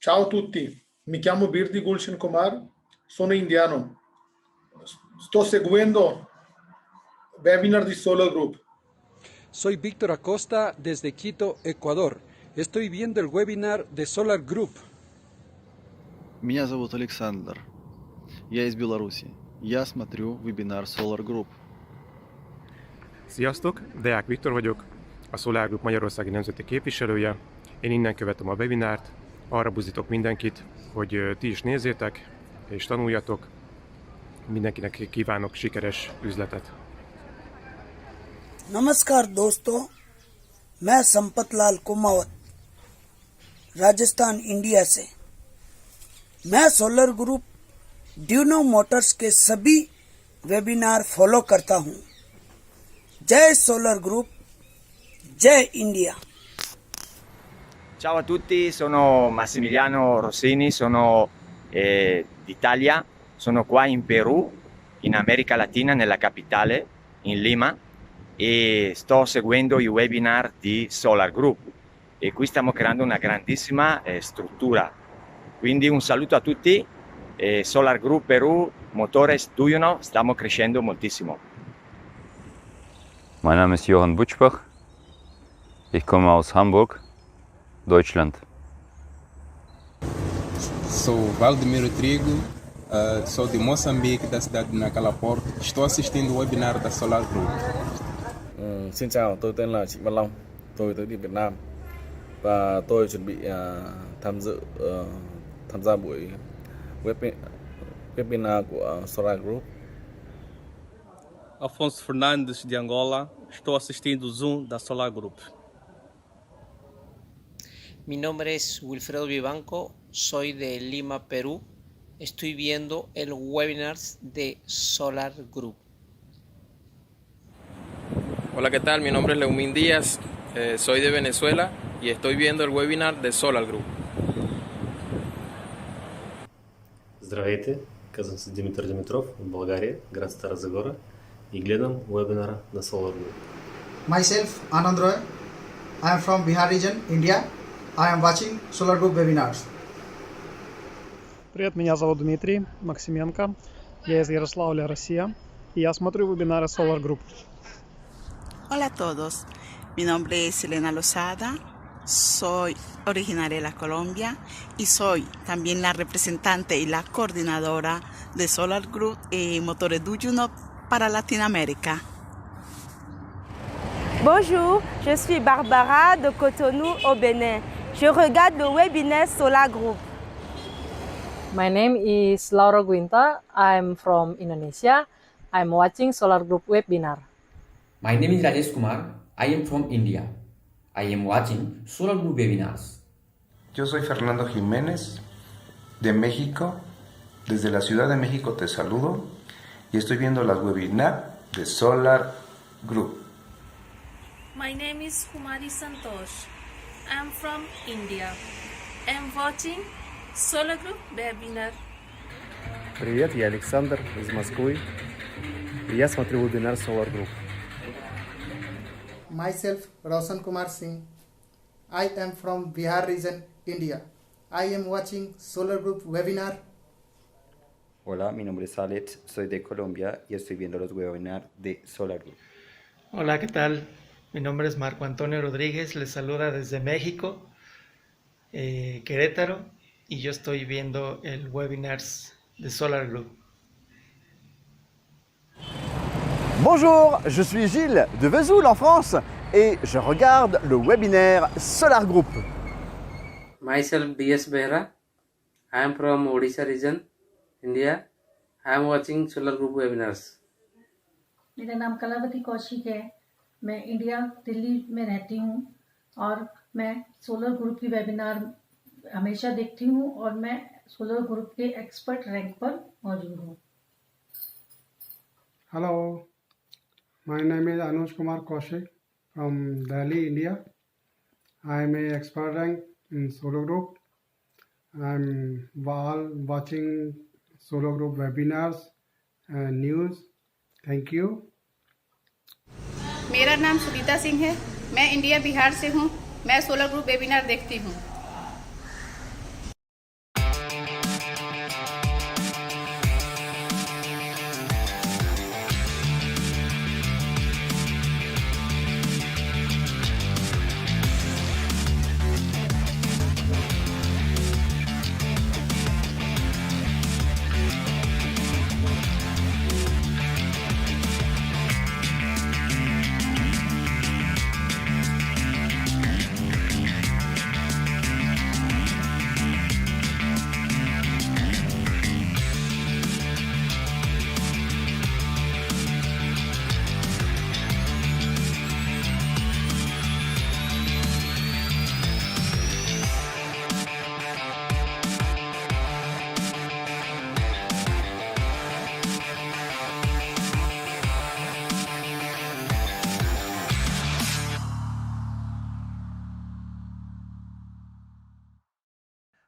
Ciao a tutti, mi chiamo Birdi Gulshan Kumar, sono indiano. Sto seguendo webinar di Solar Group. Soy Víctor Acosta desde Quito, Ecuador. Estoy viendo el webinar de Solar Group. Меня зовут Александр. Я из Беларуси. Я смотрю вебинар Solar Group. Sziasztok, Deák Viktor vagyok, a SOLARGROUP Magyarországi Nemzeti Képviselője. Én innen követem a webinárt, arra buzdítok mindenkit, hogy ti is nézzétek és tanuljatok. Mindenkinek kívánok sikeres üzletet. नमस्कार दोस्तों, मैं संपत लाल Kumawat Rajasthan India से। मैं solar group ड्यूनोव Motors के सभी webinar follow करता हूं। जय सोलर ग्रुप, जय India. Ciao a tutti, sono Massimiliano Rossini, sono d'Italia, sono qua in Perù, in America Latina, nella capitale, in Lima, e sto seguendo i webinar di Solar Group e qui stiamo creando una grandissima struttura. Quindi un saluto a tutti, Solar Group Perù, motores Duyunov, stiamo crescendo moltissimo. Mein Name ist Johann Butschbach. Ich komme aus Hamburg, Deutschland. Sou Valdemiro Trigo, sou de Moçambique, da cidade de Nacalaporto. Estou assistindo o webinar da Solar Group. Xin chào, tôi tên là Trịnh Văn Long. Tôi tới từ Việt Nam và tôi chuẩn bị tham gia buổi webinar của Solar Group. Afonso Fernandes de Angola. Estou assistindo o Zoom da Solar Group. Mi nombre es Wilfredo Vivanco, soy de Lima, Perú. Estoy viendo el webinar de Solar Group. Hola, ¿qué tal? Mi nombre es Leumín Díaz, soy de Venezuela y estoy viendo el webinar de Solar Group. Здравейте, казвам се Димитър Димитров от България, град Стара Загора и гледам вебинара на Solar Group. Myself, Anand Roy. I am from Bihar region, India. I am watching Solar Group webinars. Привет, меня зовут Дмитрий Максименко. Я из Ярославля, Россия. И я смотрю вебинары Solar Group. Hola a todos, mi nombre es Elena Lozada, soy originaria de la Colombia y soy también la representante y la coordinadora de Solar Group y motores Duyunov para Latinoamérica. Bonjour, je suis Barbara de Cotonou au Bénin. Je regarde le webinaire Solar Group. My name is Laura Guinta. I'm from Indonesia. I'm watching Solar Group webinar. My name is Rajesh Kumar. I am from India. I am watching Solar Group webinars. Yo soy Fernando Jiménez de México. Desde la Ciudad de México te saludo y estoy viendo las webinars de Solar Group. My name is Kumari Santosh. I am from India. I am watching Solar Group webinar. Привет, я Александр из Москвы. И я смотрю вебинар Solar Group. Myself, Roshan Kumar Singh. I am from Bihar region, India. I am watching Solar Group webinar. Hola, mi nombre es Alex, soy de Colombia y estoy viendo los webinars de Solar Group. Hola, ¿qué tal? Mi nombre es Marco Antonio Rodríguez, les saluda desde México, Querétaro, y yo estoy viendo el webinars de Solar Group. Bonjour, je suis Gilles de Vesoul en France et je regarde le webinaire Solar Group. Myself DS Behra. I am from Odisha region, India. I am watching Solar Group webinars. मेरा नाम कलावती कौशिक है। मैं India Delhi में रहती हूँ और मैं solar group की वेबिनार हमेशा देखती हूँ और मैं सोलर ग्रुप के एक्सपर्ट रैंक पर मौजूद हूँ। Hello, my name is Anuj Kumar Kaushik from Delhi, India. I am an expert rank in Solar Group. I am watching Solar Group webinars and news. Thank you. मेरा नाम सुनीता सिंह है। मैं India Bihar से हूँ। मैं सोलर ग्रुप वेबिनार देखती हूँ।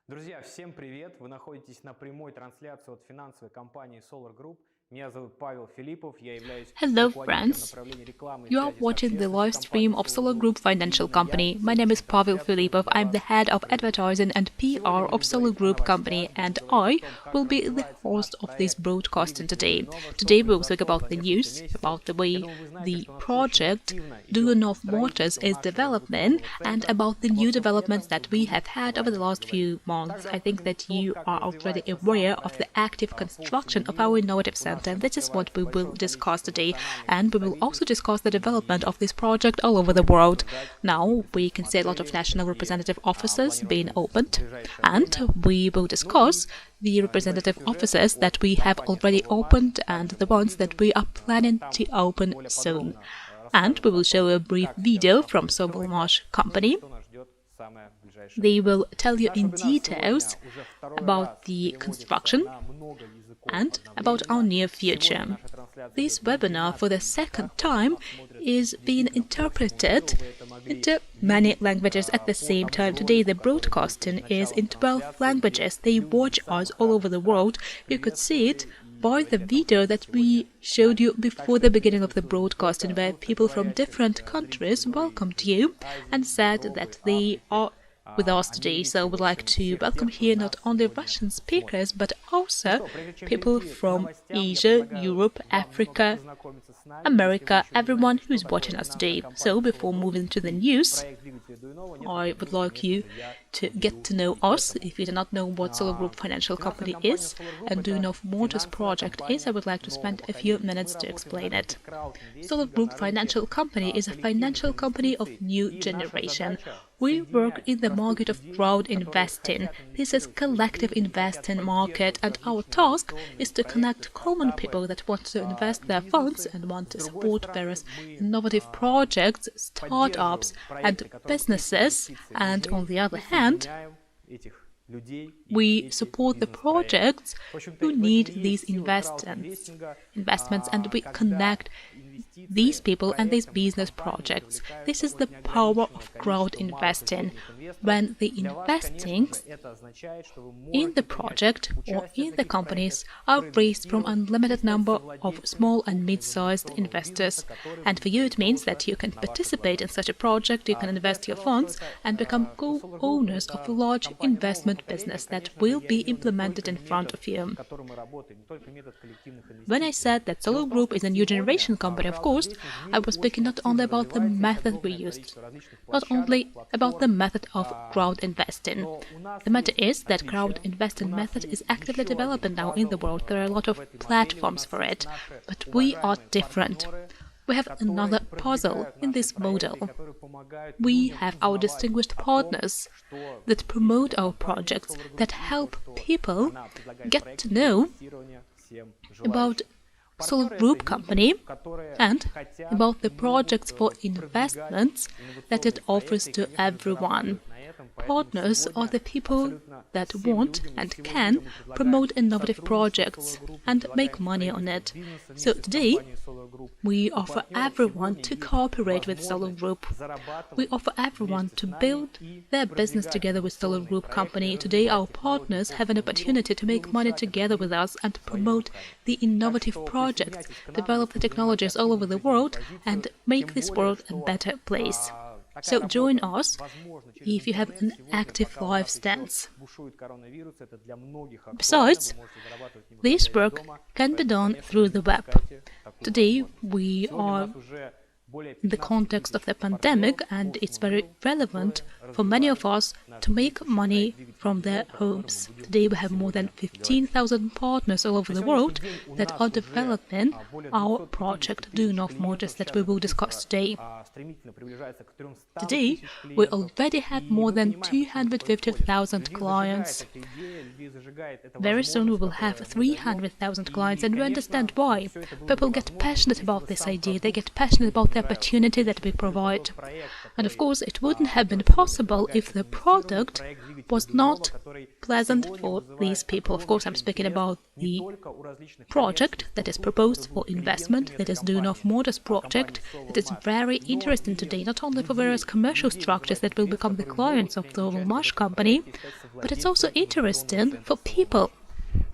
Друзья, всем привет! Вы находитесь на прямой трансляции от финансовой компании SOLARGROUP. Меня зовут Pavel Filippov, я являюсь руководителем направления рекламы и You are связи с watching the общественностью live stream of SOLARGROUP Financial Company. My name is Pavel Filippov. I'm the head of advertising and PR of SOLARGROUP Company, and I will be the host of this broadcasting today. Today we will talk about the news, about the way the project Duyunov Motors is developing, and about the new developments that we have had over the last few months. I think that you are already aware of the active construction of our innovative center. And this is what we will discuss today, and we will also discuss the development of this project all over the world. Now we can see a lot of national representative offices being opened, and we will discuss the representative offices that we have already opened and the ones that we are planning to open soon. And we will show a brief video from Sovelmash company. They will tell you in details about the construction and about our near future. This webinar for the second time is being interpreted into many languages at the same time. Today the broadcasting is in 12 languages. They watch us all over the world. You could see it by the video that we showed you before the beginning of the broadcasting, where people from different countries welcomed you and said that they are with us today. So I would like to welcome here not only Russian speakers, but also people from Asia, Europe, Africa, America, everyone who is watching us today. So before moving to the news, I would like you to get to know us. If you do not know what SOLARGROUP Financial Company is and Duyunov Motors project is, I would like to spend a few minutes to explain it. SOLARGROUP Financial Company is a financial company of new generation. We work in the market of crowd investing. This is collective investing market, and our task is to connect common people that want to invest their funds and want to support various innovative projects, startups and businesses, and on the other hand, we support the projects who need these investments, and we connect these people and these business projects. This is the power of crowd investing. When the investings in the project or in the companies are raised from unlimited number of small and mid-sized investors. And for you it means that you can participate in such a project, you can invest your funds and become co-owners of a large investment business that will be implemented in front of you. When I said that SOLARGROUP is a new generation company, of course, I was speaking not only about the method we used, not only about the method of crowd investing. The matter is that crowd investing method is actively developing now in the world. There are a lot of platforms for it, but we are different. We have another puzzle in this model. We have our distinguished partners that promote our projects, that help people get to know about SOLARGROUP company and about the projects for investments that it offers to everyone. Partners are the people that want and can promote innovative projects and make money on it. So today, we offer everyone to cooperate with SOLARGROUP. We offer everyone to build their business together with SOLARGROUP company. Today, our partners have an opportunity to make money together with us and promote the innovative projects, develop the technologies all over the world, and make this world a better place. So join us if you have an active life stance. Besides, this work can be done through the web. Today we are in the context of the pandemic, and it's very relevant for many of us to make money from their homes. Today we have more than 15,000 partners all over the world that are developing our project Duyunov Motors that we will discuss today. Today we already have more than 250,000 clients. Very soon we will have 300,000 clients, and we understand why. People get passionate about this idea, they get passionate about the opportunity that we provide. And of course, it wouldn't have been possible if the product was not pleasant for these people. Of course, I'm speaking about the project that is proposed for investment, that is Duyunov Motors project, that is very interesting today, not only for various commercial structures that will become the clients of the Sovelmash company, but it's also interesting for people.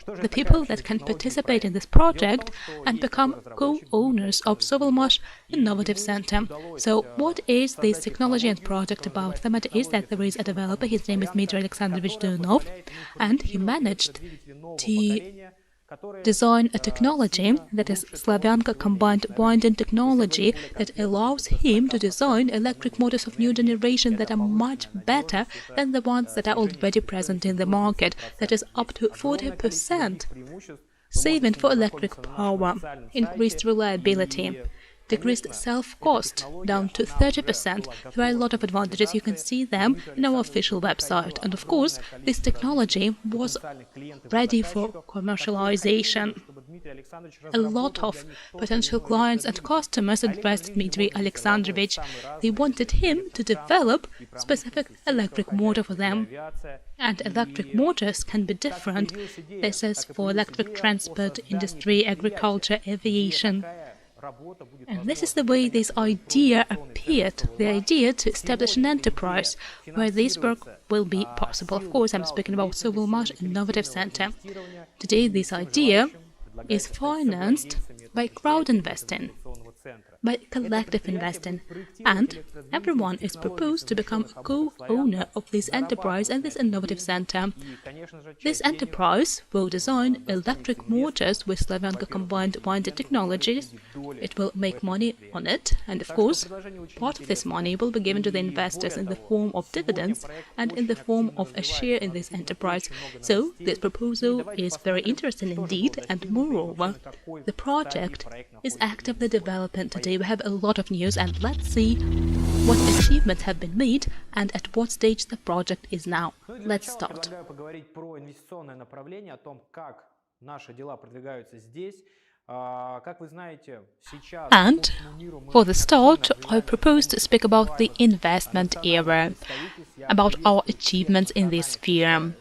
The people that can participate in this project and become co-owners of Sovelmash Innovative Center. So what is this technology and project about? The matter is that there is a developer, his name is Dmitry Alexandrovich Duyunov, and he managed to design a technology that is Slavyanka combined winding technology that allows him to design electric motors of new generation that are much better than the ones that are already present in the market. That is up to 40% saving for electric power, increased reliability, decreased self-cost down to 30%. There are a lot of advantages. You can see them in our official website. And of course, this technology was ready for commercialization. A lot of potential clients and customers addressed Dmitry Alexandrovich. They wanted him to develop specific electric motor for them. And electric motors can be different. This is for electric transport, industry, agriculture, aviation. And this is the way this idea appeared, the idea to establish an enterprise where this work will be possible. Of course, I'm speaking about Sovelmash Innovative Center. Today, this idea is financed by crowd investing, by collective investing, and everyone is proposed to become a co-owner of this enterprise and this innovative center. This enterprise will design electric motors with Slavyanka combined winding technologies. It will make money on it, and of course, part of this money will be given to the investors in the form of dividends and in the form of a share in this enterprise. So, this proposal is very interesting indeed, and moreover, the project is actively developing today. We have a lot of news, and let's see what achievements have been made and at what stage the project is now. Let's start. And for the start, I propose to speak about the investment era, about our achievements in this sphere.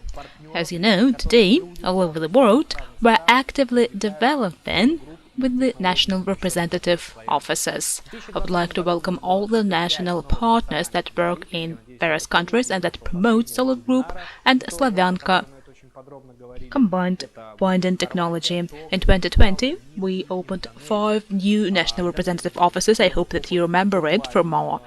As you know, today, all over the world, we're actively developing with the national representative offices. I would like to welcome all the national partners that work in various countries and that promote Solar Group and Slavyanka combined winding technology. In 2020, we opened 5 new national representative offices. I hope that you remember it from our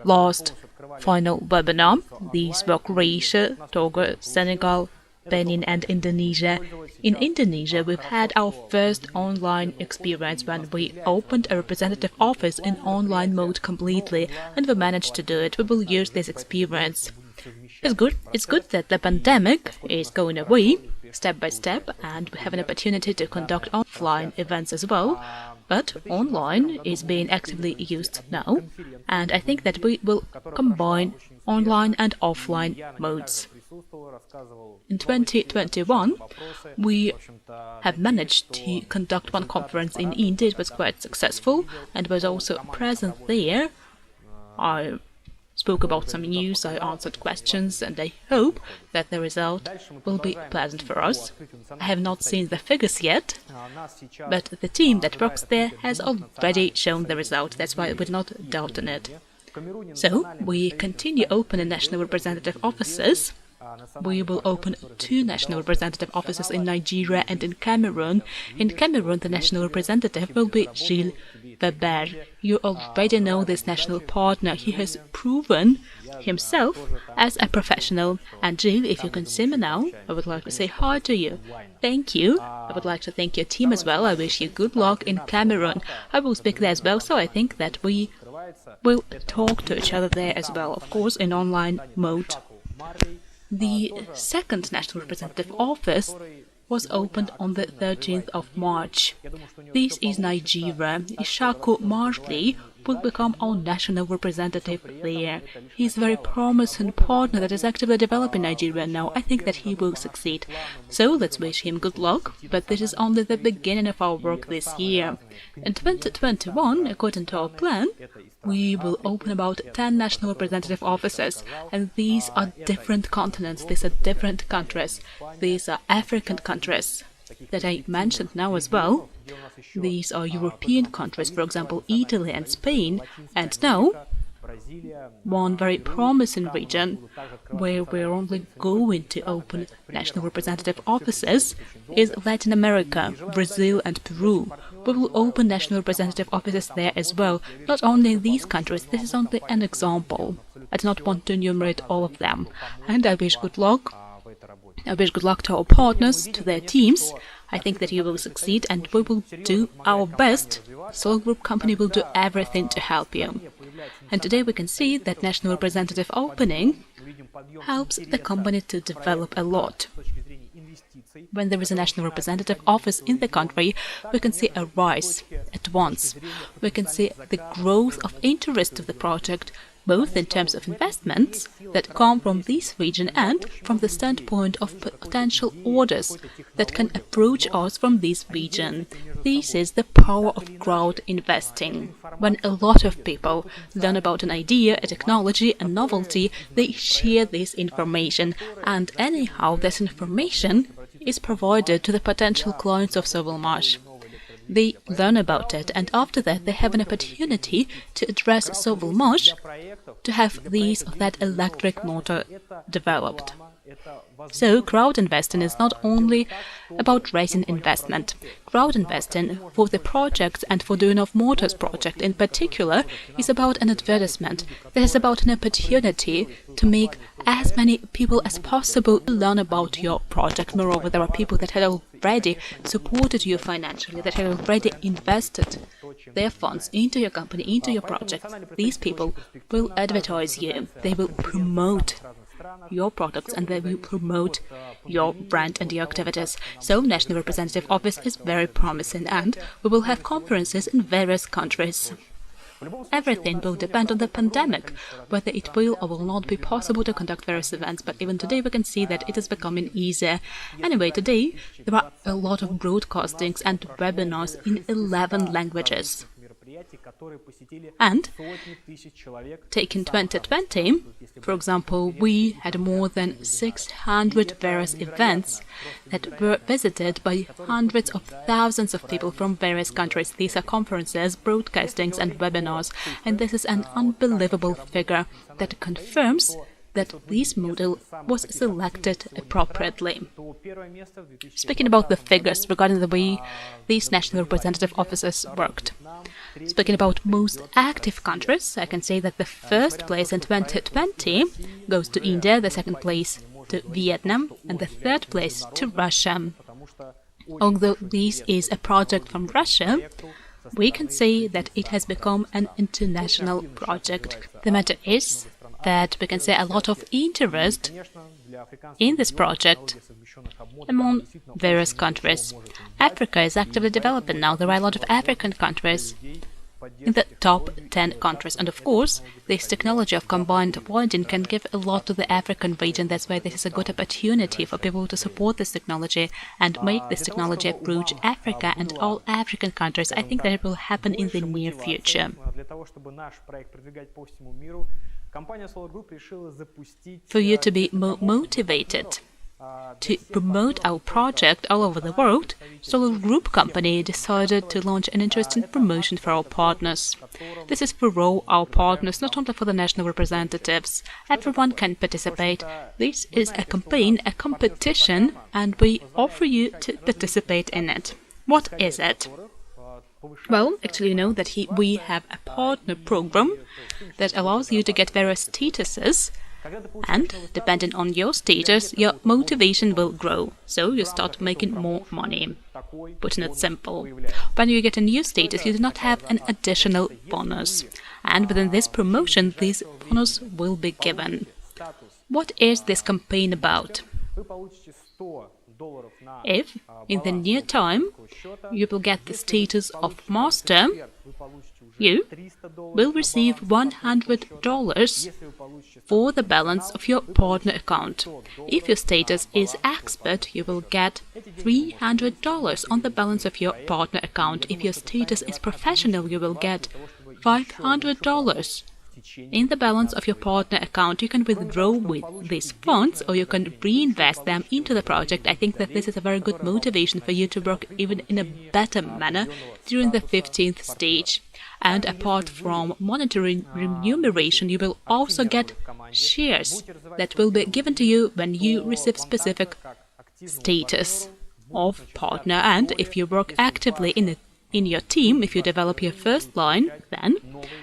last final webinar. These were Croatia, Togo, Senegal, Benin and Indonesia. In Indonesia, we've had our first online experience when we opened a representative office in online mode completely, and we managed to do it. We will use this experience. It's good that the pandemic is going away step by step, and we have an opportunity to conduct offline events as well. But online is being actively used now, and I think that we will combine online and offline modes. In 2021, we have managed to conduct one conference in India. It was quite successful and was also present there. I spoke about some news, I answered questions, and I hope that the result will be pleasant for us. I have not seen the figures yet, but the team that works there has already shown the result. That's why I would not doubt in it. So, we continue opening national representative offices. We will open 2 national representative offices in Nigeria and in Cameroon. In Cameroon, the national representative will be Gilles Weber. You already know this national partner. He has proven himself as a professional. And Gilles, if you can see me now, I would like to say hi to you. Thank you. I would like to thank your team as well. I wish you good luck in Cameroon. I will speak there as well, so I think that we will talk to each other there as well, of course, in online mode. The second national representative office was opened on the 13th of March. This is Nigeria. Ishaku Marley will become our national representative there. He is a very promising partner that is actively developing Nigeria now. I think that he will succeed. So let's wish him good luck, but this is only the beginning of our work this year. In 2021, according to our plan, we will open about 10 national representative offices, and these are different continents, these are different countries, these are African countries that I mentioned now as well. These are European countries, for example, Italy and Spain, and now one very promising region where we're only going to open national representative offices is Latin America, Brazil and Peru. We will open national representative offices there as well, not only in these countries. This is only an example. I do not want to enumerate all of them. And I wish good luck. I wish good luck to our partners, to their teams. I think that you will succeed, and we will do our best. Solar Group company will do everything to help you. And today we can see that national representative opening helps the company to develop a lot. When there is a national representative office in the country, we can see a rise at once. We can see the growth of interest of the project, both in terms of investments that come from this region and from the standpoint of potential orders that can approach us from this region. This is the power of crowd investing. When a lot of people learn about an idea, a technology, a novelty, they share this information, and anyhow this information is provided to the potential clients of Sovelmash. They learn about it, and after that they have an opportunity to address Sovelmash to have this or that electric motor developed. So crowd investing is not only about raising investment. Crowd investing for the project and for Duyunov Motors project in particular is about an advertisement. It is about an opportunity to make as many people as possible learn about your project. Moreover, there are people that had already supported you financially, that had already invested their funds into your company, into your project. These people will advertise you. They will promote your products and they will promote your brand and your activities. So National Representative Office is very promising, and we will have conferences in various countries. Everything will depend on the pandemic, whether it will or will not be possible to conduct various events, but even today we can see that it is becoming easier. Anyway, today there are a lot of broadcastings and webinars in 11 languages. And taking 2020, for example, we had more than 600 various events that were visited by hundreds of thousands of people from various countries. These are conferences, broadcastings and webinars, and this is an unbelievable figure that confirms that this model was selected appropriately. Speaking about the figures regarding the way these national representative offices worked. Speaking about most active countries, I can say that the first place in 2020 goes to India, the second place to Vietnam, and the third place to Russia. Although this is a project from Russia, we can say that it has become an international project. The matter is that we can say a lot of interest in this project among various countries. Africa is actively developing now. There are a lot of African countries in the top 10 countries. And of course, this technology of combined bonding can give a lot to the African region. That's why this is a good opportunity for people to support this technology and make this technology approach Africa and all African countries. I think that it will happen in the near future. For you to be motivated to promote our project all over the world, Solar Group company decided to launch an interesting promotion for our partners. This is for all our partners, not only for the national representatives. Everyone can participate. This is a campaign, a competition, and we offer you to participate in it. What is it? Well, actually, you know that we have a partner program that allows you to get various statuses, and depending on your status, your motivation will grow, so you start making more money. Putting it simple, when you get a new status, you do not have an additional bonus, and within this promotion, this bonus will be given. What is this campaign about? If, in the near time, you will get the status of master, you will receive $100 for the balance of your partner account. If your status is expert, you will get $300 on the balance of your partner account. If your status is professional, you will get $500 in the balance of your partner account. You can withdraw with these funds or you can reinvest them into the project. I think that this is a very good motivation for you to work even in a better manner during the 15th stage. And apart from monetary remuneration, you will also get shares that will be given to you when you receive specific status of partner. And if you work actively in your team, if you develop your first line, then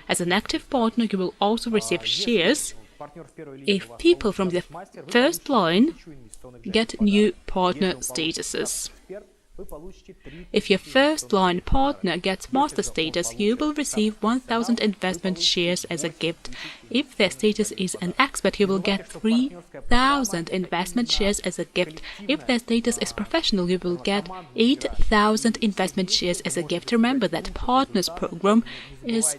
as an active partner you will also receive shares if people from the first line get new partner statuses. If your first line partner gets master status, you will receive 1,000 investment shares as a gift. If their status is an expert, you will get 3,000 investment shares as a gift. If their status is professional, you will get 8,000 investment shares as a gift. Remember that partners program is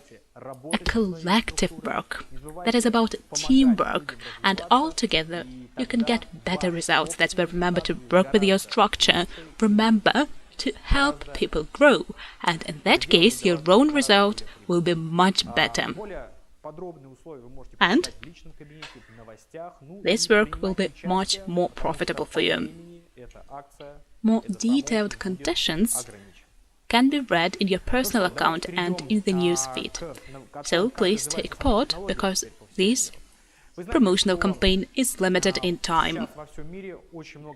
a collective work. That is about teamwork, and altogether you can get better results. That's why remember to work with your structure. Remember to help people grow, and in that case your own result will be much better. And this work will be much more profitable for you. More detailed conditions can be read in your personal account and in the news feed. So please take part, because this promotional campaign is limited in time.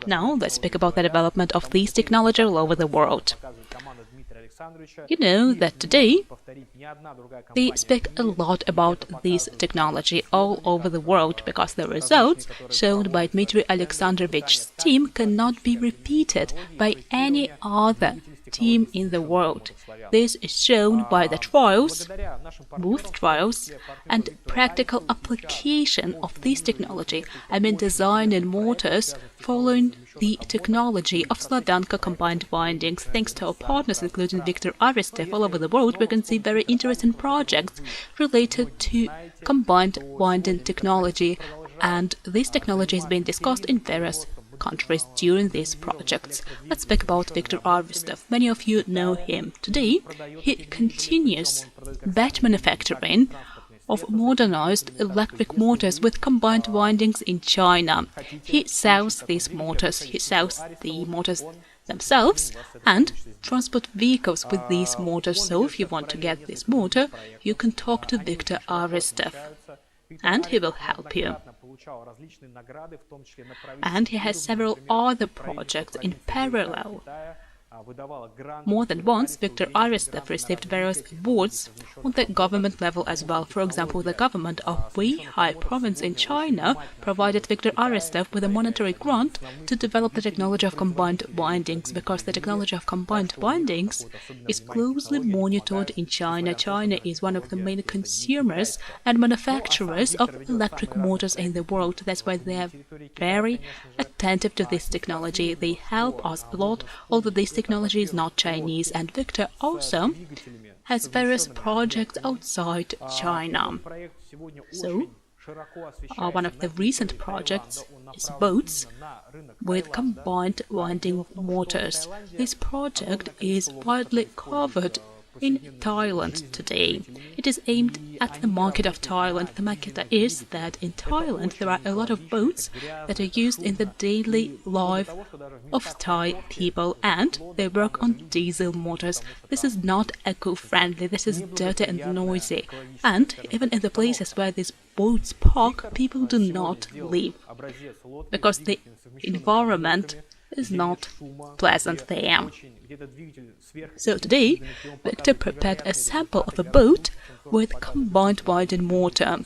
Now let's speak about the development of this technology all over the world. You know that today they speak a lot about this technology all over the world, because the results shown by Dmitry Alexandrovich's team cannot be repeated by any other team in the world. This is shown by the trials, both trials, and practical application of this technology. I mean design in motors following the technology of Slavyanka combined windings. Thanks to our partners, including Viktor Aristev, all over the world, we can see very interesting projects related to combined winding technology, and this technology is being discussed in various countries during these projects. Let's speak about Viktor Aristev. Many of you know him. Today, he continues batch manufacturing of modernized electric motors with combined windings in China. He sells these motors. He sells the motors themselves and transport vehicles with these motors. So if you want to get this motor, you can talk to Viktor Aristev, and he will help you. And he has several other projects in parallel. More than once, Viktor Aristev received various awards on the government level as well. For example, the government of Weihai province in China provided Viktor Aristev with a monetary grant to develop the technology of combined windings, because the technology of combined windings is closely monitored in China. China is one of the main consumers and manufacturers of electric motors in the world. That's why they are very attentive to this technology. They help us a lot, although this technology is not Chinese, and Viktor also has various projects outside China. So, one of the recent projects is boats with combined winding motors. This project is widely covered in Thailand today. It is aimed at the market of Thailand. The market is that in Thailand there are a lot of boats that are used in the daily life of Thai people, and they work on diesel motors. This is not eco-friendly, this is dirty and noisy, and even in the places where these boats park, people do not live, because the environment is not pleasant there. So today, Viktor prepared a sample of a boat with combined winding motor.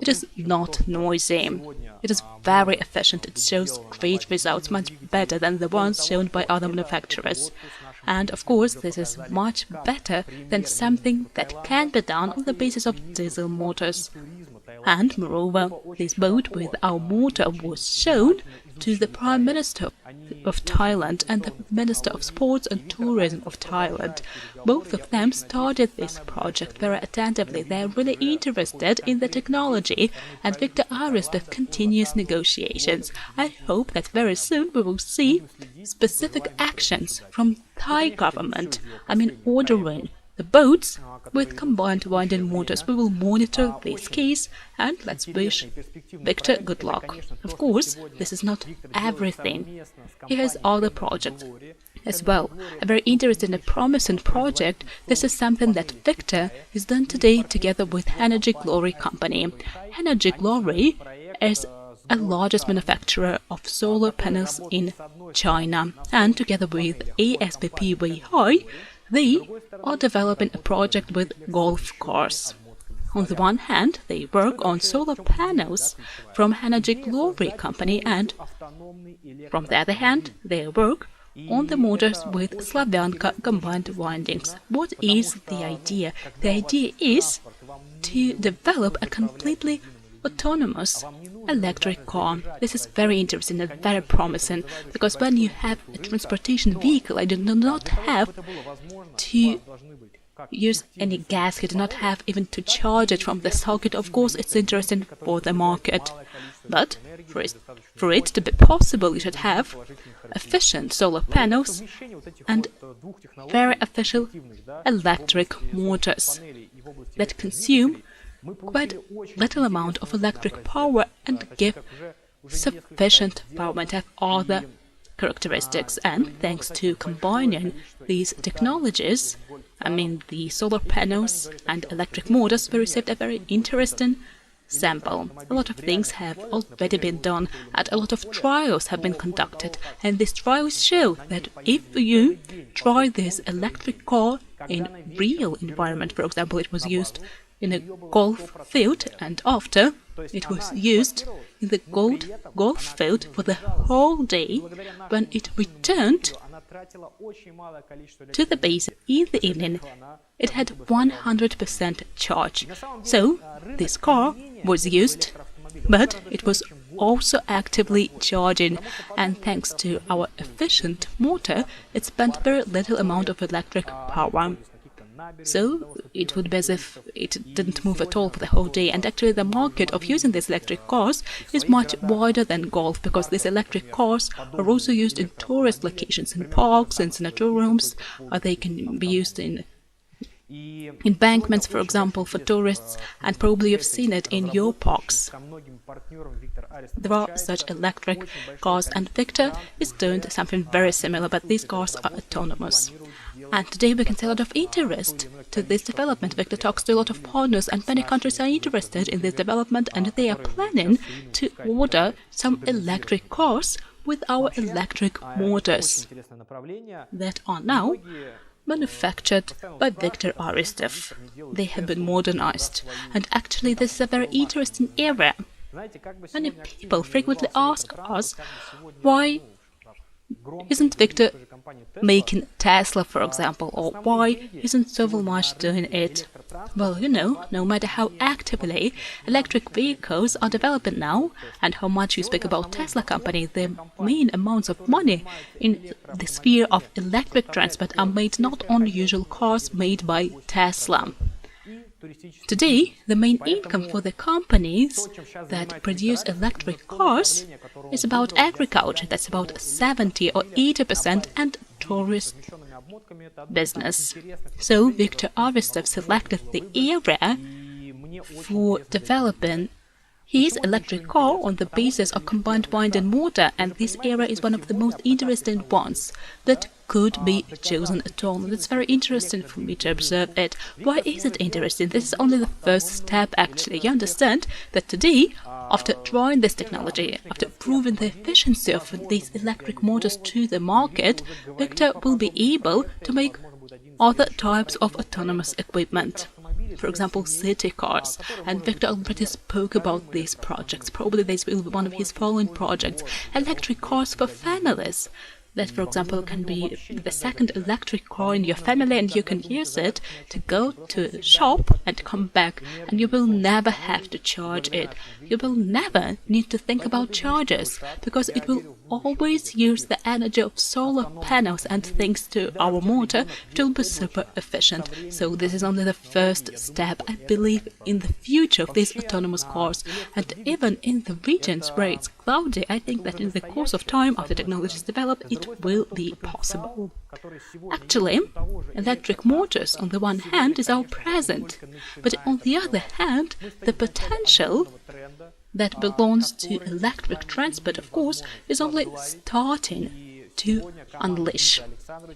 It is not noisy. It is very efficient. It shows great results, much better than the ones shown by other manufacturers. And of course, this is much better than something that can be done on the basis of diesel motors. And moreover, this boat with our motor was shown to the Prime Minister of Thailand and the Minister of Sports and Tourism of Thailand. Both of them started this project very attentively. They are really interested in the technology, and Viktor Aristov continues negotiations. I hope that very soon we will see specific actions from Thai government. Ordering the boats with combined winding motors. We will monitor this case, and let's wish Viktor good luck. Of course, this is not everything. He has other projects as well. A very interesting and promising project. This is something that Viktor is done today together with Energy Glory company. Energy Glory is the largest manufacturer of solar panels in China, and together with ASBP Weihai, they are developing a project with golf cars. On the one hand, they work on solar panels from Energy Glory company, and from the other hand, they work on the motors with Slavyanka combined windings. What is the idea? The idea is to develop a completely autonomous electric car. This is very interesting and very promising, because when you have a transportation vehicle, you do not have to use any gas, you do not have even to charge it from the socket. Of course, it's interesting for the market, but for it to be possible, you should have efficient solar panels and very efficient electric motors that consume quite little amount of electric power and give sufficient power and have other characteristics. And thanks to combining these technologies, the solar panels and electric motors, we received a very interesting sample. A lot of things have already been done, and a lot of trials have been conducted, and these trials show that if you try this electric car in real environment, for example, it was used in a golf field, and after it was used in the golf field for the whole day, when it returned to the base in the evening, it had 100% charge. So this car was used, but it was also actively charging, and thanks to our efficient motor, it spent very little amount of electric power. So it would be as if it didn't move at all for the whole day. And actually the market of using these electric cars is much wider than golf, because these electric cars are also used in tourist locations, in parks, in sanatoriums, or they can be used in embankments, for example, for tourists, and probably you've seen it in your parks. There are such electric cars, and Viktor is doing something very similar, but these cars are autonomous. And today we can see a lot of interest to this development. Viktor talks to a lot of partners, and many countries are interested in this development, and they are planning to order some electric cars with our electric motors that are now manufactured by Viktor Aristov. They have been modernized, and actually this is a very interesting area. Many people frequently ask us, why isn't Viktor making Tesla, for example, or why isn't Sovelmash doing it? Well, no matter how actively electric vehicles are developing now, and how much you speak about Tesla company, the main amounts of money in the sphere of electric transport are made not on usual cars made by Tesla. Today, the main income for the companies that produce electric cars is about agriculture, that's about 70 or 80%, and tourist business. So Viktor Aristov selected the area for developing his electric car on the basis of combined winding motor, and this area is one of the most interesting ones that could be chosen at all. And it's very interesting for me to observe it. Why is it interesting? This is only the first step, actually. You understand that today, after trying this technology, after proving the efficiency of these electric motors to the market, Viktor will be able to make other types of autonomous equipment. For example, city cars. And Viktor already spoke about these projects. Probably this will be one of his following projects. Electric cars for families. that, for example, can be the second electric car in your family, and you can use it to go to a shop and come back, and you will never have to charge it. You will never need to think about chargers, because it will always use the energy of solar panels, and thanks to our motor, it will be super efficient. So this is only the first step. I believe in the future of these autonomous cars, and even in the regions where it's cloudy, I think that in the course of time, after technology is developed, it will be possible. Actually, electric motors on the one hand is our present, but on the other hand, the potential that belongs to electric transport, of course, is only starting to unleash.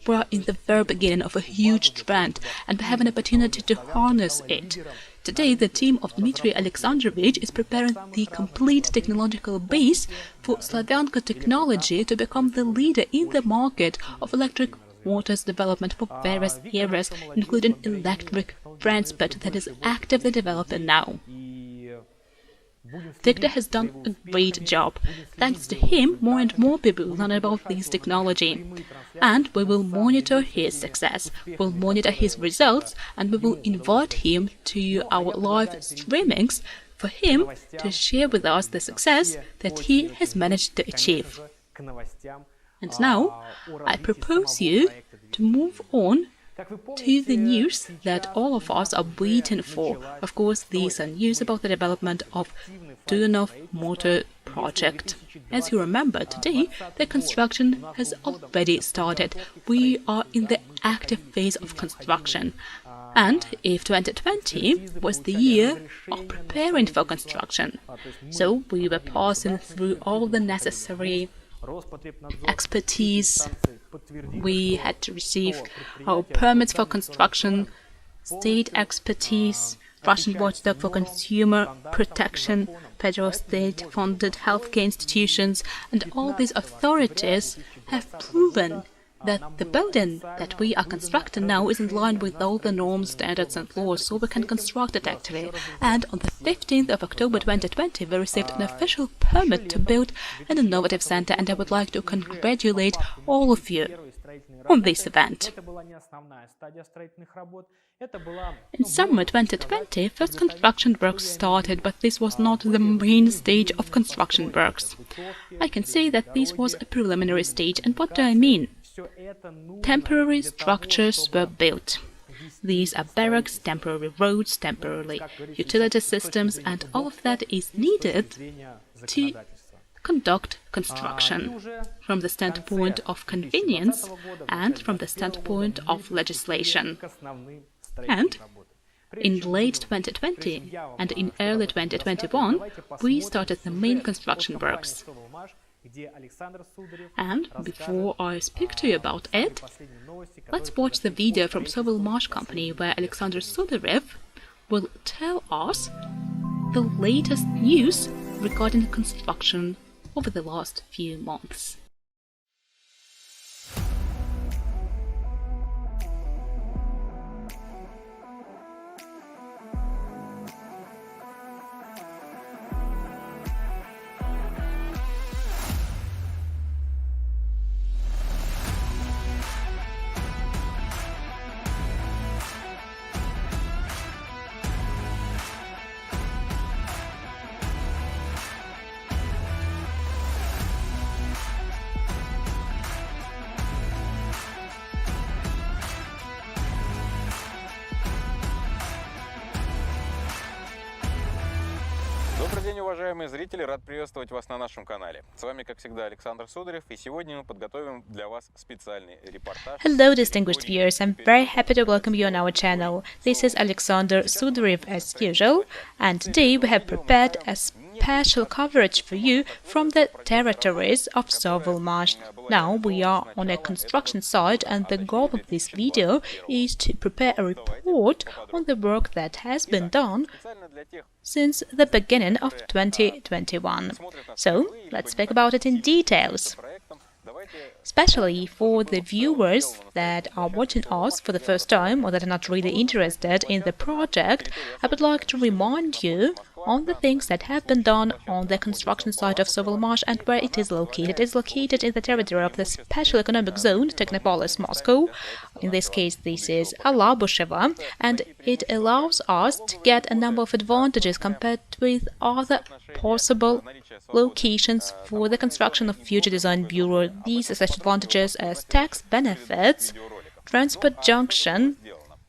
We are in the very beginning of a huge trend, and we have an opportunity to harness it. Today, the team of Dmitry Alexandrovich is preparing the complete technological base for Slavyanka technology to become the leader in the market of electric motors development for various areas, including electric transport that is actively developing now. Victor has done a great job. Thanks to him, more and more people learn about this technology. And we will monitor his success, we'll monitor his results, and we will invite him to our live streamings for him to share with us the success that he has managed to achieve. And now, I propose you to move on to the news that all of us are waiting for. Of course, these are news about the development of Duyunov motor project. As you remember, today the construction has already started. We are in the active phase of construction. And if 2020 was the year of preparing for construction, so we were passing through all the necessary expertise. We had to receive our permits for construction, state expertise, Russian watchdog for consumer protection, federal state-funded healthcare institutions, and all these authorities have proven that the building that we are constructing now is in line with all the norms, standards and laws, so we can construct it actually. And on the 15th of October 2020, we received an official permit to build an innovative center, and I would like to congratulate all of you on this event. In summer 2020, first construction works started, but this was not the main stage of construction works. I can say that this was a preliminary stage, and what do I mean? Temporary structures were built. These are barracks, temporary roads, temporary utility systems, and all of that is needed to conduct construction from the standpoint of convenience and from the standpoint of legislation. And in late 2020 and in early 2021, we started the main construction works. And before I speak to you about it, let's watch the video from Sovelmash company where Alexander Sudarev will tell us the latest news regarding the construction over the last few months. Добрый день, уважаемые зрители! Рад приветствовать вас на нашем канале. С вами, как всегда, Александр Судаrev, и сегодня мы подготовим для вас специальный репортаж. Hello, distinguished viewers. I'm very happy to welcome you on our channel. This is Alexander Sudarev as usual, and today we have prepared a special coverage for you from the territories of Sovelmash. Now we are on a construction site, and the goal of this video is to prepare a report on the work that has been done since the beginning of 2021. So, let's speak about it in details. Especially for the viewers that are watching us for the first time or that are not really interested in the project, I would like to remind you on the things that have been done on the construction site of Sovelmash and where it is located. It is located in the territory of the Special Economic Zone, Technopolis, Moscow. In this case, this is Alabusheva, and it allows us to get a number of advantages compared with other possible locations for the construction of future design bureau. These are such advantages as tax benefits, transport junction,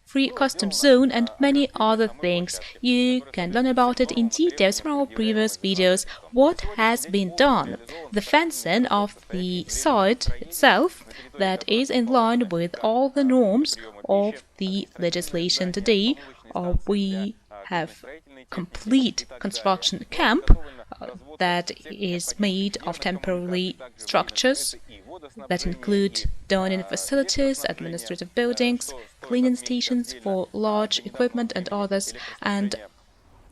free customs zone, and many other things. You can learn about it in details from our previous videos. What has been done? The fencing of the site itself, that is in line with all the norms of the legislation today. We have complete construction camp that is made of temporary structures that include dining facilities, administrative buildings, cleaning stations for large equipment and others, and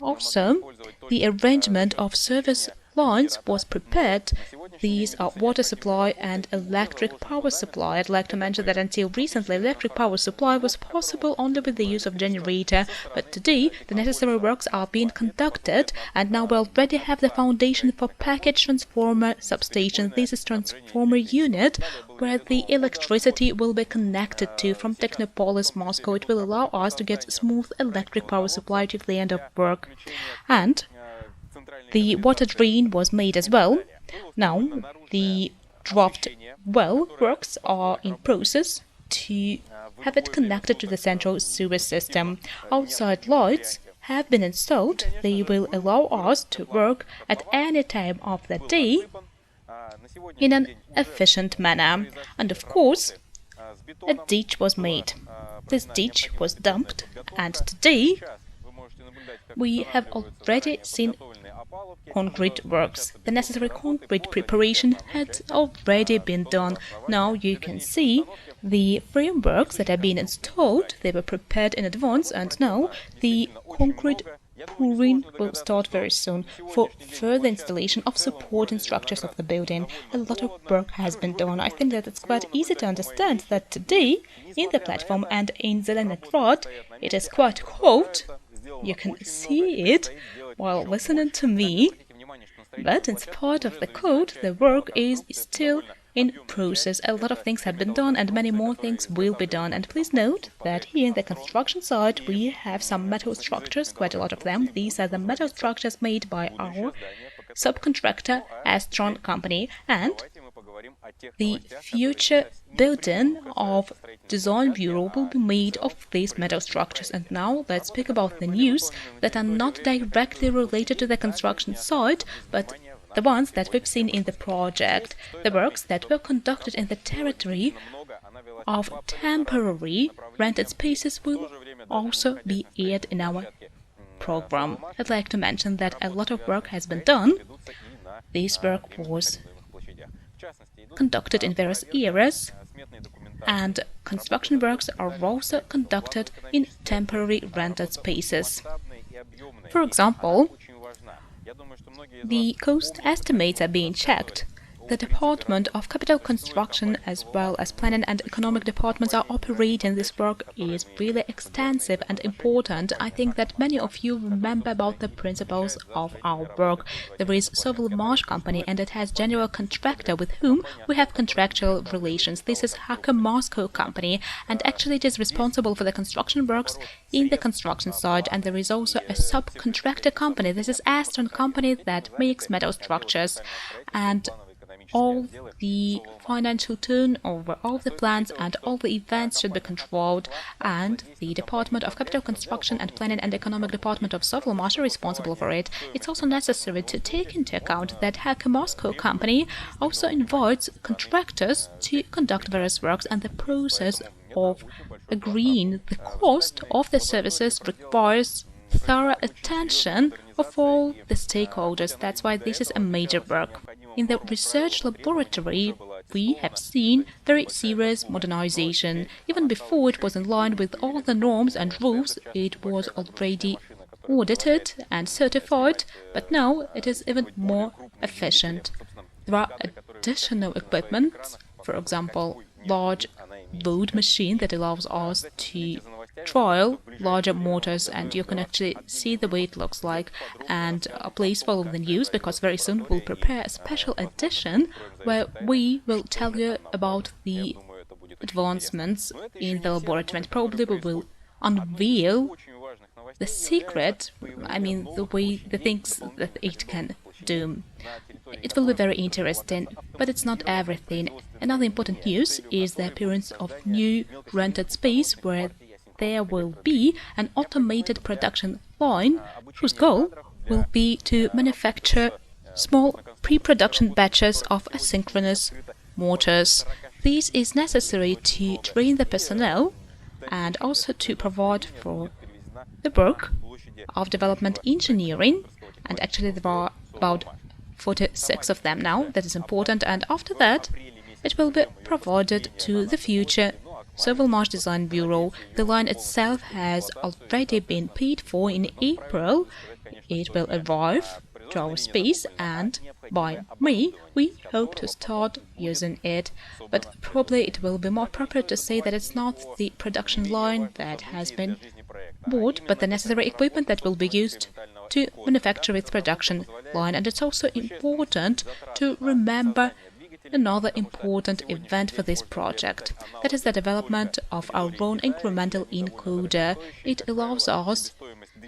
also the arrangement of service lines was prepared. These are water supply and electric power supply. I'd like to mention that until recently, electric power supply was possible only with the use of generator, but today the necessary works are being conducted, and now we already have the foundation for package transformer substation. This is transformer unit where the electricity will be connected to from Technopolis, Moscow. It will allow us to get smooth electric power supply to the end of work. And the water drain was made as well. Now, the draft well works are in process to have it connected to the central sewer system. Outside lights have been installed. They will allow us to work at any time of the day in an efficient manner. And of course, a ditch was made. This ditch was dumped, and today we have already seen concrete works. The necessary concrete preparation had already been done. Now you can see the frameworks that have been installed. They were prepared in advance, and now the concrete pouring will start very soon for further installation of supporting structures of the building. A lot of work has been done. I think that it's quite easy to understand that today in the platform and in Zelenograd it is quite cold. You can see it while listening to me, but in spite of the cold, the work is still in process. A lot of things have been done and many more things will be done. And please note that here in the construction site we have some metal structures, quite a lot of them. These are the metal structures made by our subcontractor Astron company, and the future building of design bureau will be made of these metal structures. And now let's speak about the news that are not directly related to the construction site, but the ones that we've seen in the project. The works that were conducted in the territory of temporary rented spaces will also be aired in our program. I'd like to mention that a lot of work has been done. This work was conducted in various areas, and construction works are also conducted in temporary rented spaces. For example, the cost estimates are being checked. The Department of Capital Construction as well as Planning and Economic departments are operating. This work is really extensive and important. I think that many of you remember about the principles of our work. There is Sovelmash company and it has general contractor with whom we have contractual relations. This is Hacker Moscow company, and actually it is responsible for the construction works in the construction site. And there is also a subcontractor company. This is Astron company that makes metal structures, and all the financial turnover, all the plans and all the events should be controlled, and the Department of Capital Construction and Planning and Economic Department of Sovelmash are responsible for it. It's also necessary to take into account that Hacker Moscow company also invites contractors to conduct various works, and the process of agreeing the cost of the services requires thorough attention of all the stakeholders. That's why this is a major work. In the research laboratory, we have seen very serious modernization. Even before it was in line with all the norms and rules, it was already audited and certified, but now it is even more efficient. There are additional equipment, for example, large load machine that allows us to trial larger mortars, and you can actually see the way it looks like. And please follow the news, because very soon we'll prepare a special edition where we will tell you about the advancements in the laboratory, and probably we will unveil the secret, the things that it can do. It will be very interesting, but it's not everything. Another important news is the appearance of new rented space where there will be an automated production line whose goal will be to manufacture small pre-production batches of asynchronous mortars. This is necessary to train the personnel and also to provide for the work of development engineering, and actually there are about 46 of them now. That is important, and after that it will be provided to the future Sovelmash Design Bureau. The line itself has already been paid for in April. It will arrive to our space, and by May we hope to start using it. But probably it will be more proper to say that it's not the production line that has been bought, but the necessary equipment that will be used to manufacture its production line. And it's also important to remember another important event for this project. That is the development of our own incremental encoder. It allows us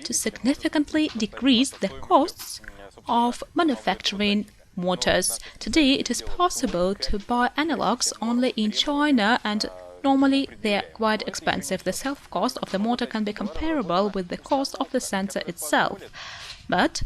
to significantly decrease the costs of manufacturing mortars. Today it is possible to buy analogs only in China, and normally they are quite expensive. The self-cost of the mortar can be comparable with the cost of the sensor itself. But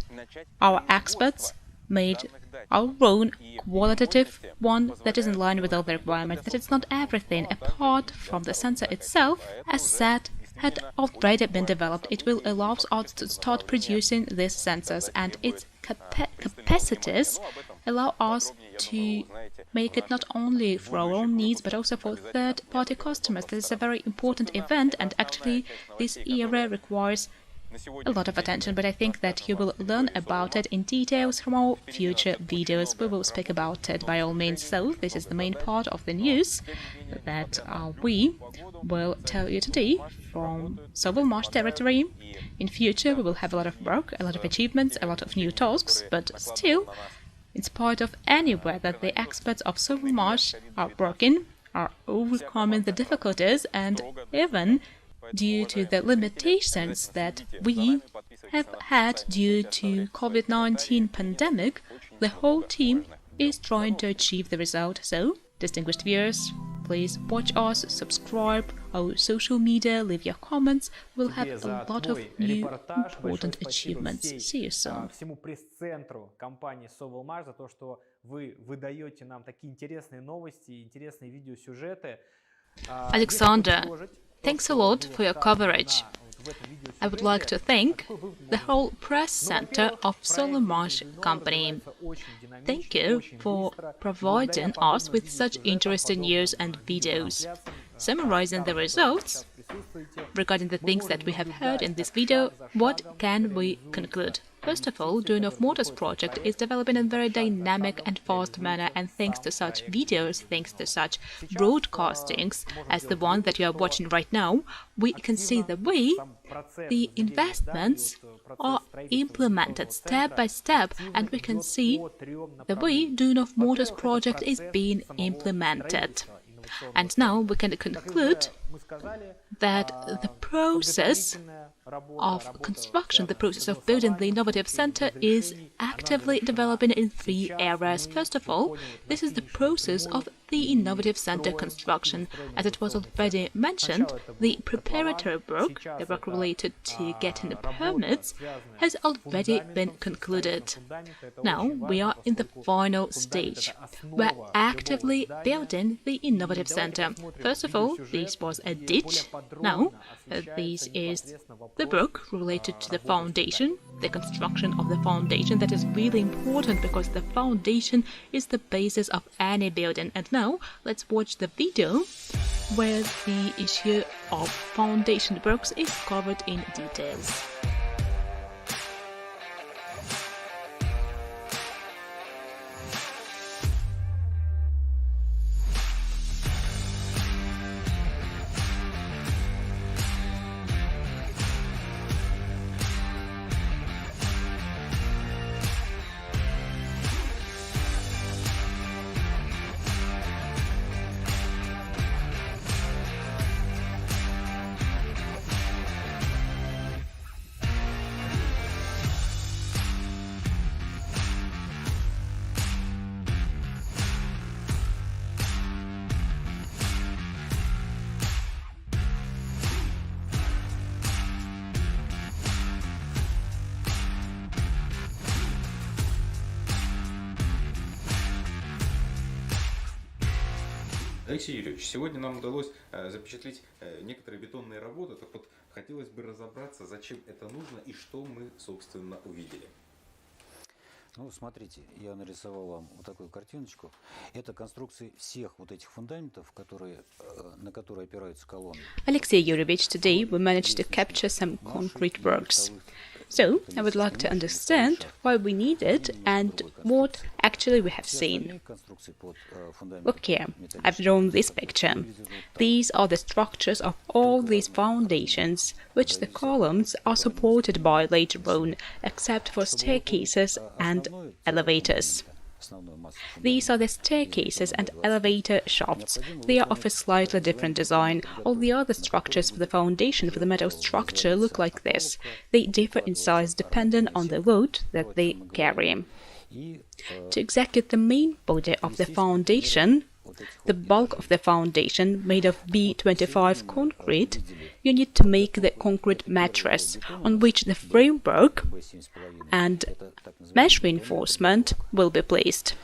our experts made our own qualitative one that is in line with all the requirements. That it's not everything apart from the sensor itself, as said, had already been developed. It will allow us to start producing these sensors, and its capacities allow us to make it not only for our own needs but also for third-party customers. This is a very important event, and actually this era requires a lot of attention, but I think that you will learn about it in details from our future videos. We will speak about it by all means. So this is the main part of the news that we will tell you today from Sovelmash territory. In future we will have a lot of work, a lot of achievements, a lot of new tasks, but still, in spite of anywhere that the experts of Sovelmash are working, are overcoming the difficulties, and even due to the limitations that we have had due to COVID-19 pandemic, the whole team is trying to achieve the result. So, distinguished viewers, please watch us, subscribe our social media, leave your comments. We'll have a lot of new important achievements. See you soon. Всему пресс-центру компании Sovelmash за то, что вы выдаете нам такие интересные новости, интересные видеосюжеты. Alexander, thanks a lot for your coverage. I would like to thank the whole press center of Sovelmash company. Thank you for providing us with such interesting news and videos. Summarizing the results, regarding the things that we have heard in this video, what can we conclude? First of all, Duyunov Motors project is developing in a very dynamic and fast manner, and thanks to such videos, thanks to such broadcastings as the one that you are watching right now, we can see the way the investments are implemented step by step, and we can see the way Duyunov Motors project is being implemented. And now we can conclude that the process of construction, the process of building the innovative center is actively developing in 3 areas. First of all, this is the process of the innovative center construction. As it was already mentioned, the preparatory work, the work related to getting the permits, has already been concluded. Now we are in the final stage. We're actively building the innovative center. First of all, this was a ditch. Now this is the work related to the foundation, the construction of the foundation. That is really important because the foundation is the basis of any building. And now let's watch the video where the issue of foundation works is covered in details. Алексей Юрьевич, сегодня нам удалось запечатлеть некоторые бетонные работы. Так вот, хотелось бы разобраться, зачем это нужно и что мы, собственно, увидели. Ну, смотрите, я нарисовал вам вот такую картиночку. Это конструкции всех вот этих фундаментов, на которые опираются колонны. Alexei Yuryevich, today we managed to capture some concrete works. So, I would like to understand why we need it and what actually we have seen. Look here, I've drawn this picture. These are the structures of all these foundations, which the columns are supported by later on, except for staircases and elevators. These are the staircases and elevator shafts. They are of a slightly different design. All the other structures for the foundation for the metal structure look like this. They differ in size depending on the load that they carry. To execute the main body of the foundation, the bulk of the foundation made of B25 concrete, you need to make the concrete mattress on which the framework and mesh reinforcement will be placed.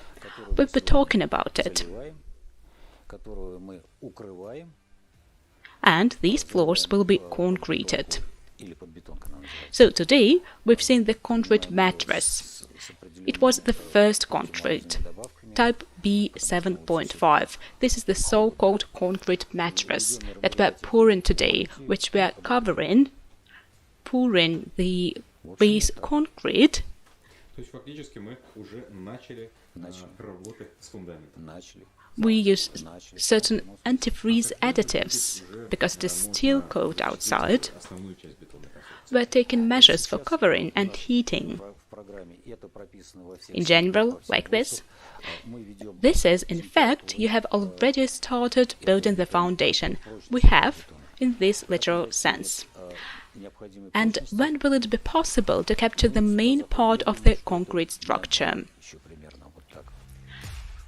We'll be talking about it. And these floors will be concreted. So today we've seen the concrete mattress. It was the first concrete, type B7.5. This is the so-called concrete mattress that we're pouring today, which we're pouring the base concrete. We use certain antifreeze additives because it is still cold outside. We're taking measures for covering and heating. In general, like this. This is, in fact, you have already started building the foundation. We have, in this literal sense. And when will it be possible to capture the main part of the concrete structure?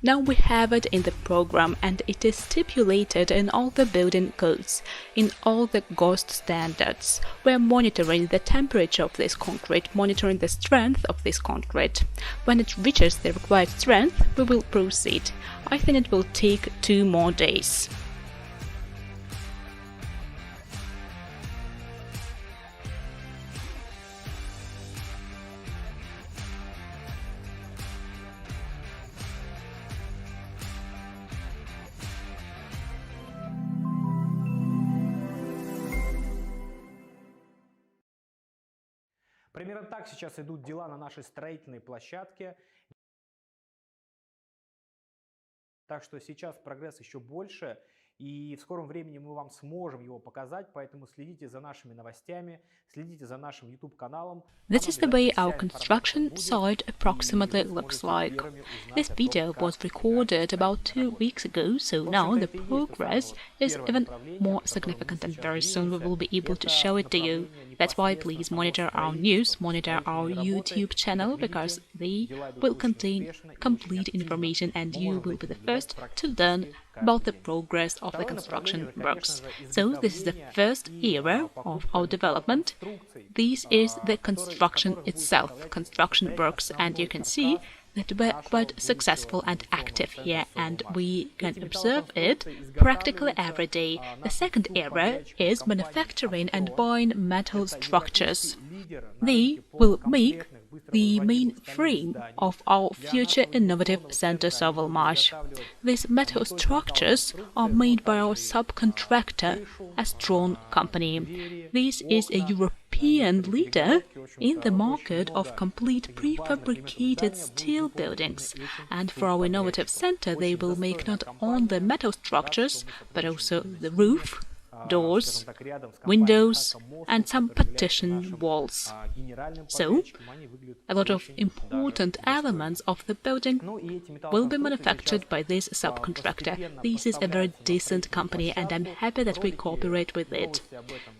Now we have it in the program, and it is stipulated in all the building codes, in all the GOST standards. We are monitoring the temperature of this concrete, monitoring the strength of this concrete. When it reaches the required strength, we will proceed. I think it will take 2 more days. Примерно так сейчас идут дела на нашей строительной площадке. Так что сейчас прогресс еще больше, и в скором времени мы вам сможем его показать, поэтому следите за нашими новостями, следите за нашим YouTube-каналом. This is the way our construction site approximately looks like. This video was recorded about 2 weeks ago, so now the progress is even more significant, and very soon we will be able to show it to you. That's why please monitor our news, monitor our YouTube channel, because they will contain complete information and you will be the first to learn about the progress of the construction works. So this is the first era of our development. This is the construction itself, construction works, and you can see that we're quite successful and active here, and we can observe it practically every day. The second era is manufacturing and buying metal structures. They will make the main frame of our future innovative center Sovelmash. These metal structures are made by our subcontractor, Astron company. This is a European leader in the market of complete prefabricated steel buildings, and for our innovative center they will make not only the metal structures but also the roof, doors, windows, and some partition walls. So, a lot of important elements of the building will be manufactured by this subcontractor. This is a very decent company, and I'm happy that we cooperate with it.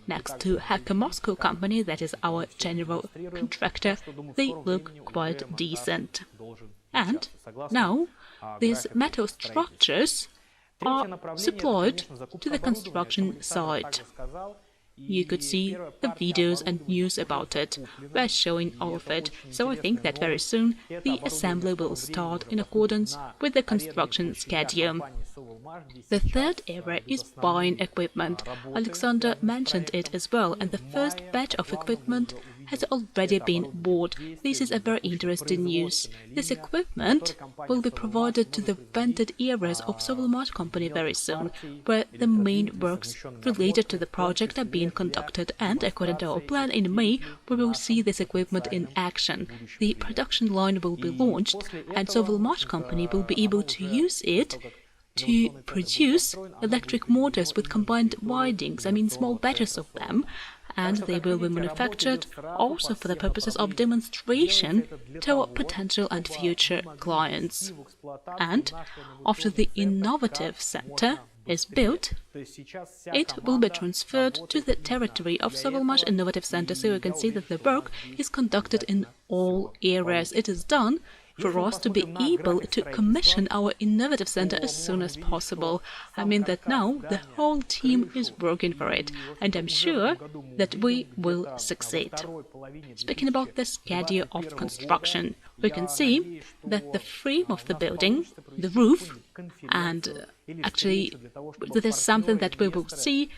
Next to Hacker Moscow company, that is our general contractor, they look quite decent. And now, these metal structures are supplied to the construction site. You could see the videos and news about it. We're showing all of it, so I think that very soon the assembly will start in accordance with the construction schedule. The third area is buying equipment. Alexander mentioned it as well, and the first batch of equipment has already been bought. This is a very interesting news. This equipment will be provided to the rented areas of Sovelmash company very soon, where the main works related to the project are being conducted, and according to our plan, in May we will see this equipment in action. The production line will be launched, and Sovelmash company will be able to use it to produce electric motors with combined windings, small batches of them, and they will be manufactured also for the purposes of demonstration to our potential and future clients. And after the innovative center is built, it will be transferred to the territory of Sovelmash Innovative Center, so you can see that the work is conducted in all areas. It is done for us to be able to commission our innovative center as soon as possible. That now the whole team is working for it, and I'm sure that we will succeed. Speaking about the schedule of construction, we can see that the frame of the building, the roof, and actually this is something that we will see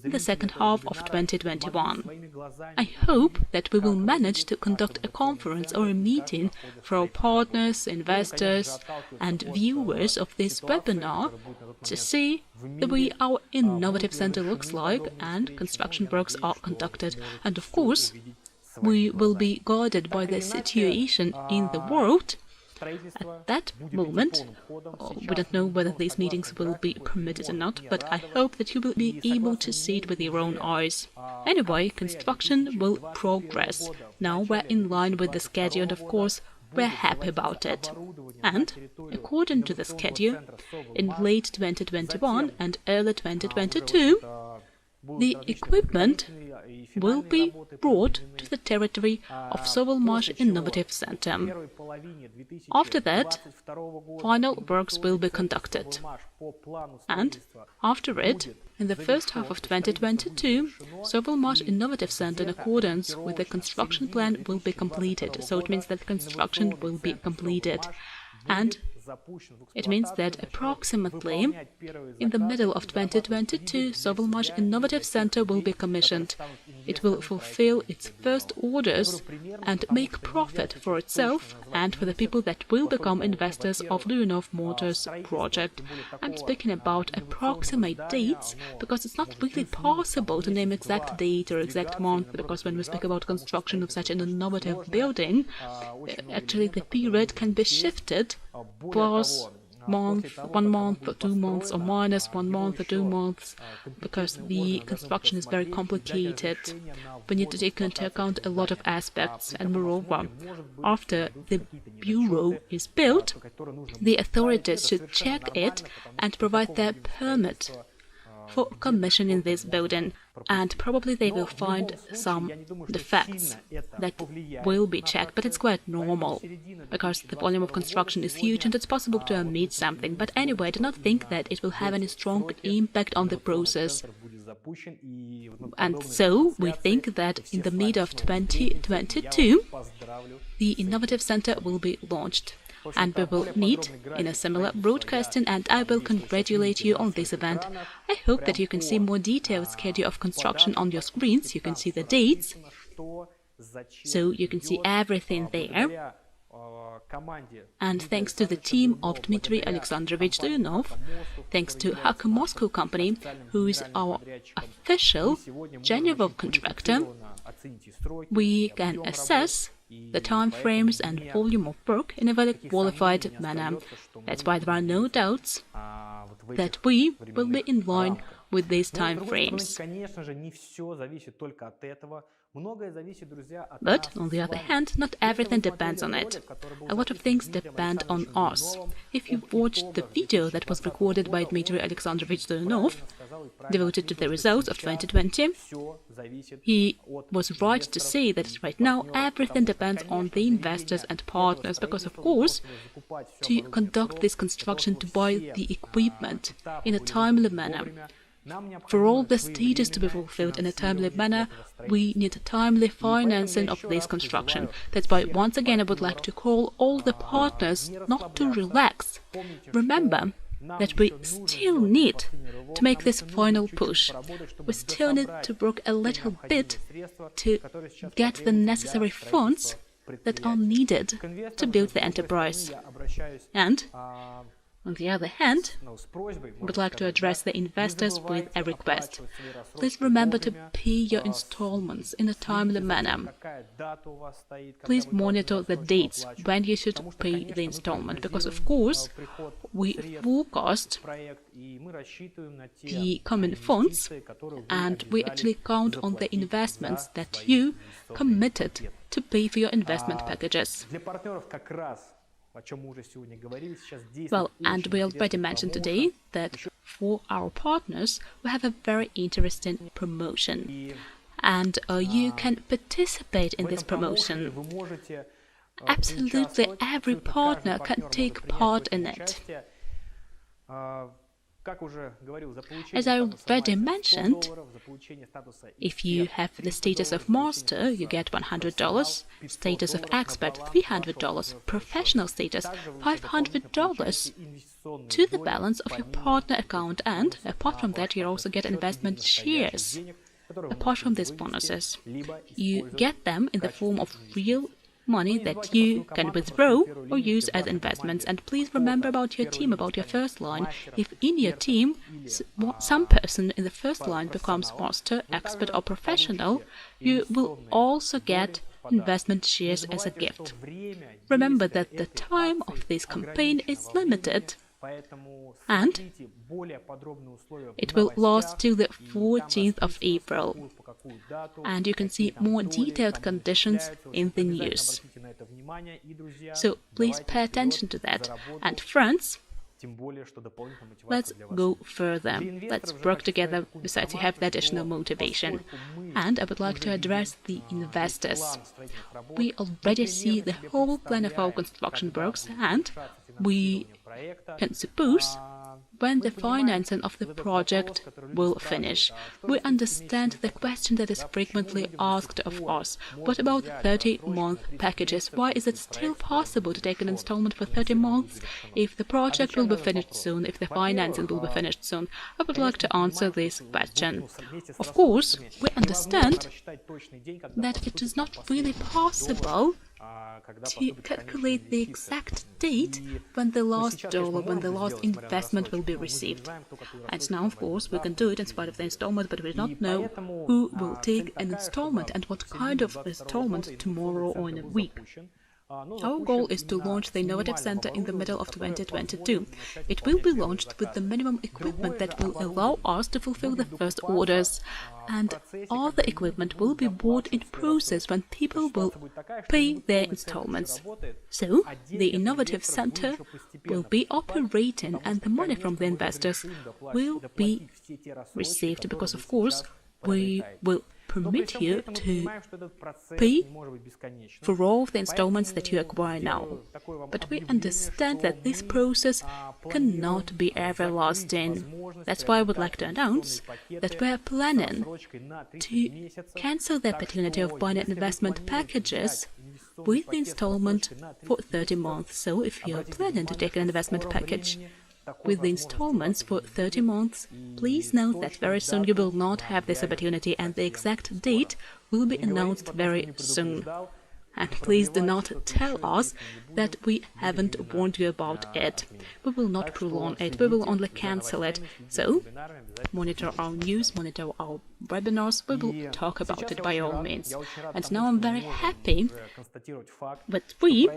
in the second half of 2021. I hope that we will manage to conduct a conference or a meeting for our partners, investors and viewers of this webinar to see the way our innovative center looks like and construction works are conducted. And of course, we will be guided by the situation in the world. At that moment, we don't know whether these meetings will be permitted or not, but I hope that you will be able to see it with your own eyes. Anyway, construction will progress. Now we're in line with the schedule, and of course, we're happy about it. And, according to the schedule, in late 2021 and early 2022, the equipment will be brought to the territory of Sovelmash Innovative Center. After that, final works will be conducted. And after it, in the first half of 2022, Sovelmash Innovative Center, in accordance with the construction plan, will be completed. So it means that construction will be completed. And it means that approximately in the middle of 2022, Sovelmash Innovative Center will be commissioned. It will fulfill its first orders and make profit for itself and for the people that will become investors of Duyunov Motors project. I'm speaking about approximate dates because it's not really possible to name exact date or exact month, because when we speak about construction of such an innovative building, actually the period can be shifted plus month, 1 month or 2 months, or minus 1 month or 2 months, because the construction is very complicated. We need to take into account a lot of aspects, and moreover, after the bureau is built, the authorities should check it and provide their permit for commissioning this building, and probably they will find some defects that will be checked, but it's quite normal because the volume of construction is huge and it's possible to omit something. But anyway, I do not think that it will have any strong impact on the process. And so we think that in the mid of 2022 the Innovative Center will be launched. And we will meet in a similar broadcasting, and I will congratulate you on this event. I hope that you can see more detailed schedule of construction on your screens. You can see the dates, so you can see everything there. And thanks to the team of Dmitry Alexandrovich Duyunov, thanks to Haku Moscow company, who is our official Geneva contractor, we can assess the time frames and volume of work in a very qualified manner. That's why there are no doubts that we will be in line with these time frames. But, on the other hand, not everything depends on it. A lot of things depend on us. If you watched the video that was recorded by Dmitry Alexandrovich Duyunov, devoted to the results of 2020, he was right to say that right now everything depends on the investors and partners, because, of course, to conduct this construction, to buy the equipment in a timely manner, for all the stages to be fulfilled in a timely manner, we need timely financing of this construction. That's why, once again, I would like to call all the partners not to relax. Remember that we still need to make this final push. We still need to work a little bit to get the necessary funds that are needed to build the enterprise. And, on the other hand, we would like to address the investors with a request. Please remember to pay your installments in a timely manner. Please monitor the dates when you should pay the installment, because of course we forecast the common funds and we actually count on the investments that you committed to pay for your investment packages. Well, and we already mentioned today that for our partners we have a very interesting promotion, and you can participate in this promotion. Absolutely every partner can take part in it. As I already mentioned, if you have the status of master, you get $100, status of expert $300, professional status $500 to the balance of your partner account, and apart from that you also get investment shares. Apart from these bonuses, you get them in the form of real money that you can withdraw or use as investments. And please remember about your team, about your first line. If in your team some person in the first line becomes master, expert or professional, you will also get investment shares as a gift. Remember that the time of this campaign is limited, and it will last till the 14th of April, and you can see more detailed conditions in the news. So please pay attention to that. And friends, let's go further. Let's work together, besides you have the additional motivation. And I would like to address the investors. We already see the whole plan of our construction works, and we can suppose when the financing of the project will finish. We understand the question that is frequently asked of us. What about 30-month packages? Why is it still possible to take an installment for 30 months if the project will be finished soon, if the financing will be finished soon? I would like to answer this question. Of course, we understand that it is not really possible to calculate the exact date when the last dollar, when the last investment will be received. And now, of course, we can do it in spite of the installment, but we do not know who will take an installment and what kind of installment tomorrow or in a week. Our goal is to launch the Innovative Center in the middle of 2022. It will be launched with the minimum equipment that will allow us to fulfill the first orders, and all the equipment will be bought in process when people will pay their installments. So, the Innovative Center will be operating and the money from the investors will be received, because of course we will permit you to pay for all of the installments that you acquire now. But we understand that this process cannot be everlasting. That's why I would like to announce that we are planning to cancel the opportunity of buying investment packages with the installment for 30 months. So if you are planning to take an investment package with the installments for 30 months, please note that very soon you will not have this opportunity, and the exact date will be announced very soon. And please do not tell us that we haven't warned you about it. We will not prolong it, we will only cancel it. So, monitor our news, monitor our webinars, we will talk about it by all means. And now I'm very happy that we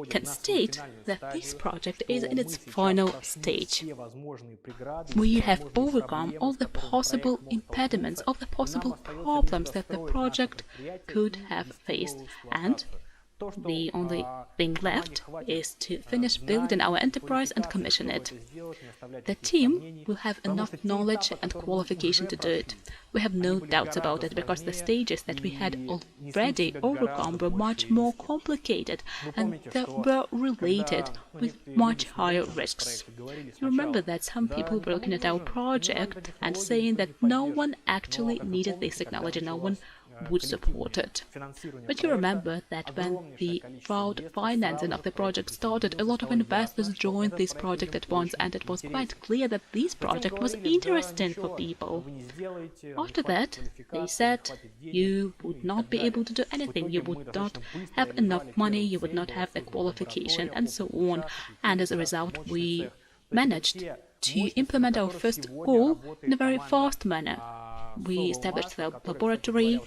can state that this project is in its final stage. We have overcome all the possible impediments, all the possible problems that the project could have faced, and the only thing left is to finish building our enterprise and commission it. The team will have enough knowledge and qualification to do it. We have no doubts about it, because the stages that we had already overcome were much more complicated and they were related with much higher risks. You remember that some people were looking at our project and saying that no one actually needed this technology, no one would support it. But you remember that when the crowdfunding of the project started, a lot of investors joined this project at once, and it was quite clear that this project was interesting for people. After that, they said you would not be able to do anything, you would not have enough money, you would not have the qualification, and so on. And as a result, we managed to implement our first goal in a very fast manner. We established the laboratory,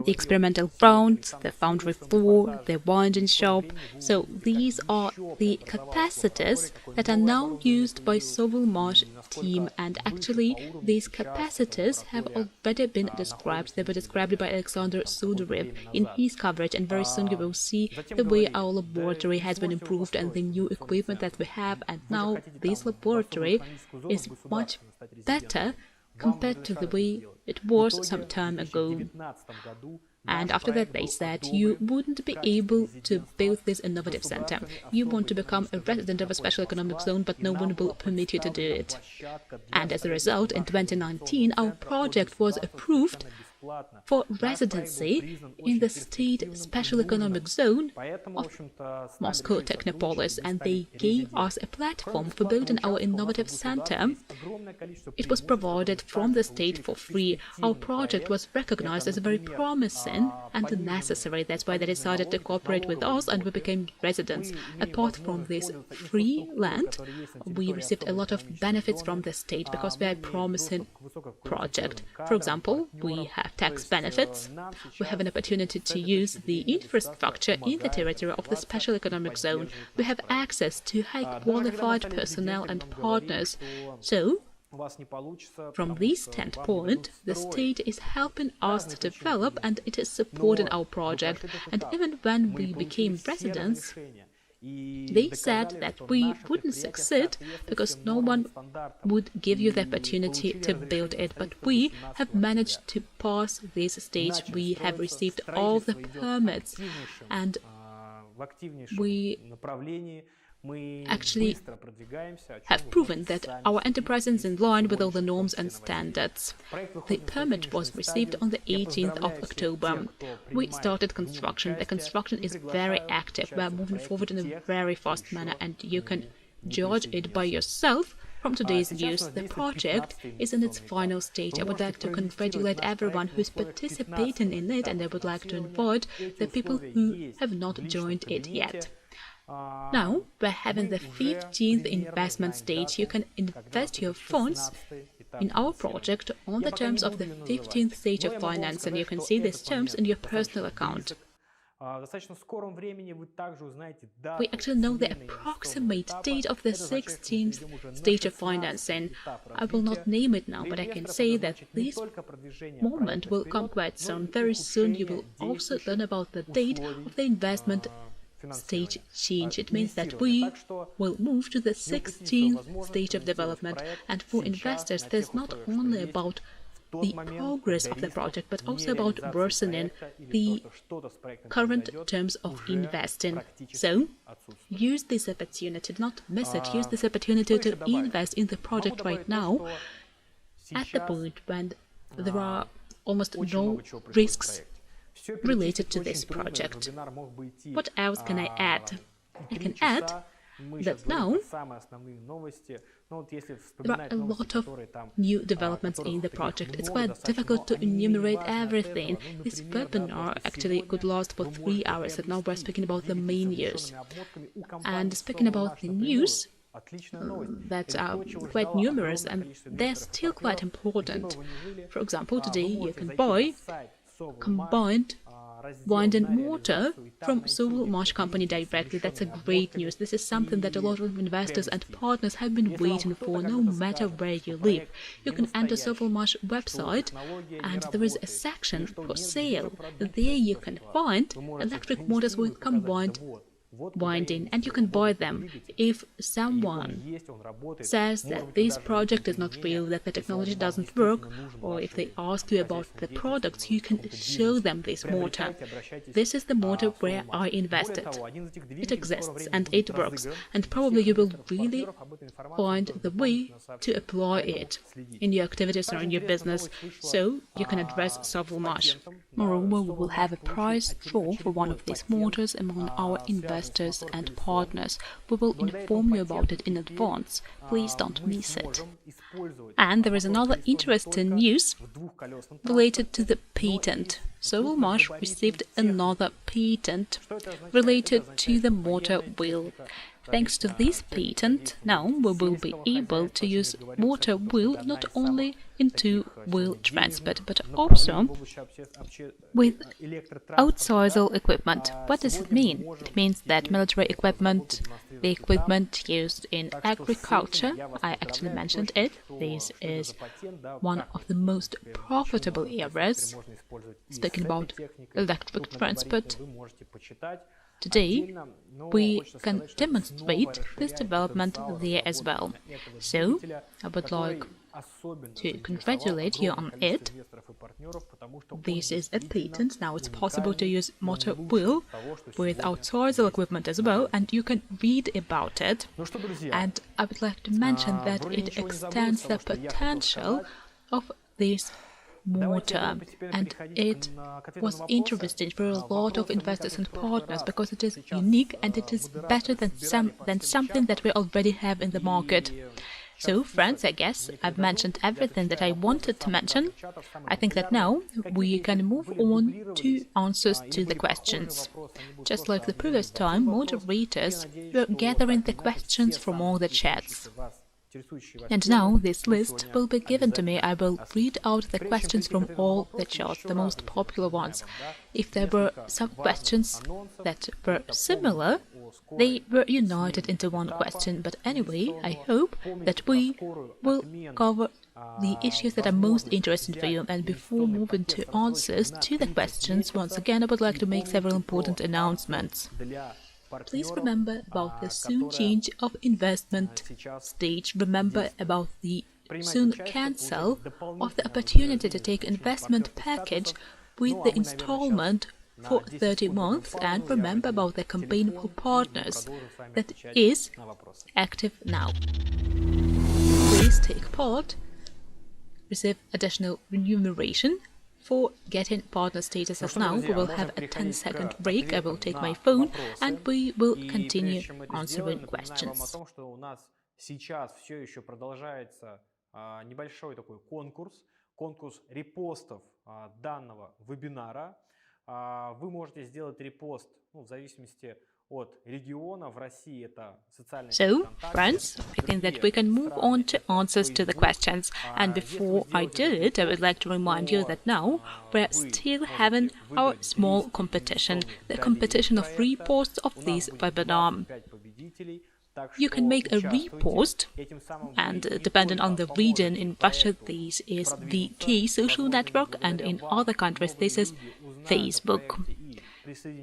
the experimental grounds, the foundry floor, the winding shop. So these are the capacities that are now used by Sovelmash team, and actually these capacities have already been described. They were described by Alexander Sudarev in his coverage, and very soon you will see the way our laboratory has been improved and the new equipment that we have, and now this laboratory is much better compared to the way it was some time ago. And after that they said you wouldn't be able to build this innovative center. You want to become a resident of a special economic zone, but no one will permit you to do it. And as a result, in 2019 our project was approved for residency in the State Special Economic Zone of Moscow Technopolis, and they gave us a platform for building our innovative center. It was provided from the state for free. Our project was recognized as very promising and necessary. That's why they decided to cooperate with us, and we became residents. Apart from this free land, we received a lot of benefits from the state because we are a promising project. For example, we have tax benefits, we have an opportunity to use the infrastructure in the territory of the Special Economic Zone, we have access to high-qualified personnel and partners. So, from this standpoint, the state is helping us to develop, and it is supporting our project. And even when we became residents, they said that we wouldn't succeed because no one would give you the opportunity to build it, but we have managed to pass this stage. We have received all the permits, and we actually have proven that our enterprise is in line with all the norms and standards. The permit was received on the 18th of October. We started construction. The construction is very active. We are moving forward in a very fast manner, and you can judge it by yourself from today's news. The project is in its final stage. I would like to congratulate everyone who is participating in it, and I would like to invite the people who have not joined it yet. Now, we're having the 15th investment stage. You can invest your funds in our project on the terms of the 15th stage of finance, and you can see these terms in your personal account. We actually know the approximate date of the 16th stage of financing. I will not name it now, but I can say that this moment will come quite soon. Very soon you will also learn about the date of the investment stage change. It means that we will move to the 16th stage of development, and for investors there's not only about the progress of the project but also about worsening the current terms of investing. So use this opportunity, not miss it, use this opportunity to invest in the project right now at the point when there are almost no risks related to this project. What else can I add? I can add that now there are a lot of new developments in the project. It's quite difficult to enumerate everything. This webinar actually could last for 3 hours, and now we're speaking about the main news. And speaking about the news, that are quite numerous, and they're still quite important. For example, today you can buy combined winding mortar from Sovelmash company directly. That's a great news. This is something that a lot of investors and partners have been waiting for, no matter where you live. You can enter Sovelmash website, and there is a section for sale. There you can find electric motors with combined winding, and you can buy them. If someone says that this project is not real, that the technology doesn't work, or if they ask you about the products, you can show them this motor. This is the motor where I invested. It exists and it works, and probably you will really find the way to apply it in your activities or in your business, so you can address Sovelmash. Moreover, we will have a prize draw for one of these motors among our investors and partners. We will inform you about it in advance. Please don't miss it. And there is another interesting news related to the patent. Sovelmash received another patent related to the motor wheel. Thanks to this patent, now we will be able to use motor wheel not only in two-wheel transport, but also with outsizel equipment. What does it mean? It means that military equipment, the equipment used in agriculture, I actually mentioned it, this is one of the most profitable areas, speaking about electric transport. Today, we can demonstrate this development there as well. So, I would like to congratulate you on it. This is a patent. Now it's possible to use motor wheel with outsizel equipment as well, and you can read about it. And I would like to mention that it extends the potential of this motor, and it was interesting for a lot of investors and partners because it is unique and it is better than something that we already have in the market. So, friends, I guess I've mentioned everything that I wanted to mention. I think that now we can move on to answers to the questions. Just like the previous time, moderators were gathering the questions from all the chats. And now this list will be given to me. I will read out the questions from all the chats, the most popular ones. If there were some questions that were similar, they were united into one question. But anyway, I hope that we will cover the issues that are most interesting for you. And before moving to answers to the questions, once again, I would like to make several important announcements. Please remember about the soon change of investment stage. Remember about the soon cancel of the opportunity to take investment package with the installment for 30 months. And remember about the campaign for partners that is active now. Please take part, receive additional remuneration for getting partner status. As now we will have a 10-second break. I will take my phone and we will continue answering questions. Сейчас все еще продолжается небольшой такой конкурс репостов данного вебинара. Вы можете сделать репост, в зависимости от региона. В России это социальные So, friends, I think that we can move on to answers to the questions. And before I do it, I would like to remind you that now we're still having our small competition, the competition of reposts of this webinar. You can make a repost, and depending on the region, in Russia this is the K social network, and in other countries this is Facebook.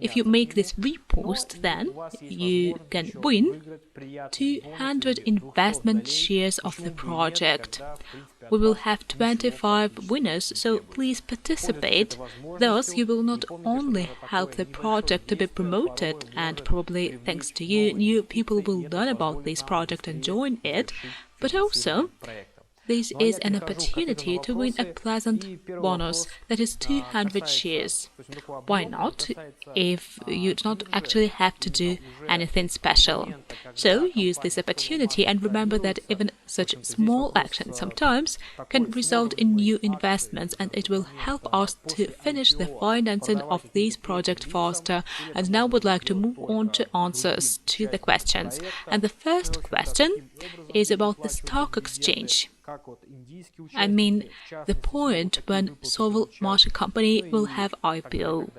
If you make this repost, then you can win 200 investment shares of the project. We will have 25 winners, so please participate. Thus, you will not only help the project to be promoted, and probably thanks to you, new people will learn about this project and join it, but also this is an opportunity to win a pleasant bonus, that is 200 shares. Why not, if you do not actually have to do anything special? So use this opportunity and remember that even such small actions sometimes can result in new investments, and it will help us to finish the financing of this project faster. And now would like to move on to answers to the questions. And the first question is about the stock exchange. I mean, the point when Sovelmash company will have IPO.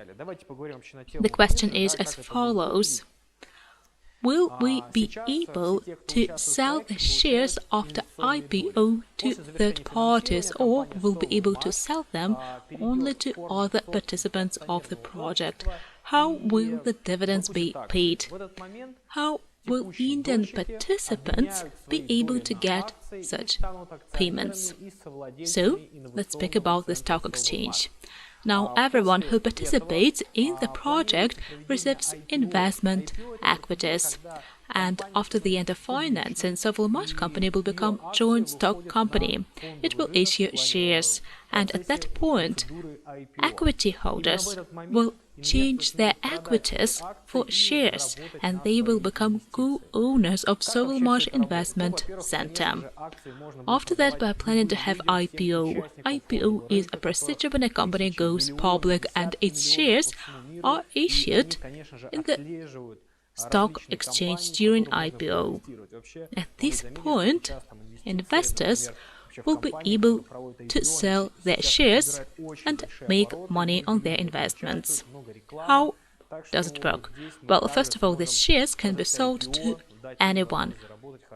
The question is as follows. Will we be able to sell the shares after IPO to third parties, or will we be able to sell them only to other participants of the project? How will the dividends be paid? How will Indian participants be able to get such payments? So, let's speak about the stock exchange. Now, everyone who participates in the project receives investment equities. And after the end of financing, Sovelmash company will become joint stock company. It will issue shares, and at that point, equity holders will change their equities for shares, and they will become co-owners of Sovelmash Investment Center. After that, we are planning to have IPO. IPO is a procedure when a company goes public and its shares are issued in the stock exchange during IPO. At this point, investors will be able to sell their shares and make money on their investments. How does it work? Well, first of all, these shares can be sold to anyone.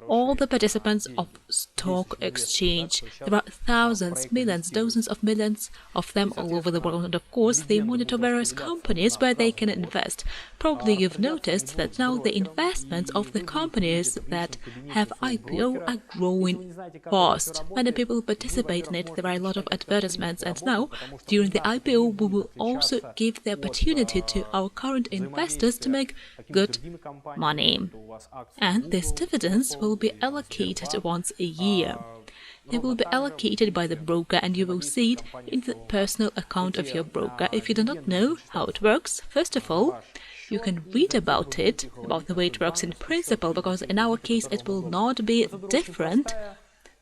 All the participants of stock exchange. There are thousands, millions, dozens of millions of them all over the world, and of course they monitor various companies where they can invest. Probably you've noticed that now the investments of the companies that have IPO are growing fast. Many people participate in it, there are a lot of advertisements, and now during the IPO we will also give the opportunity to our current investors to make good money. And these dividends will be allocated once a year. They will be allocated by the broker, and you will see it in the personal account of your broker. If you do not know how it works, first of all, you can read about it, about the way it works in principle, because in our case it will not be different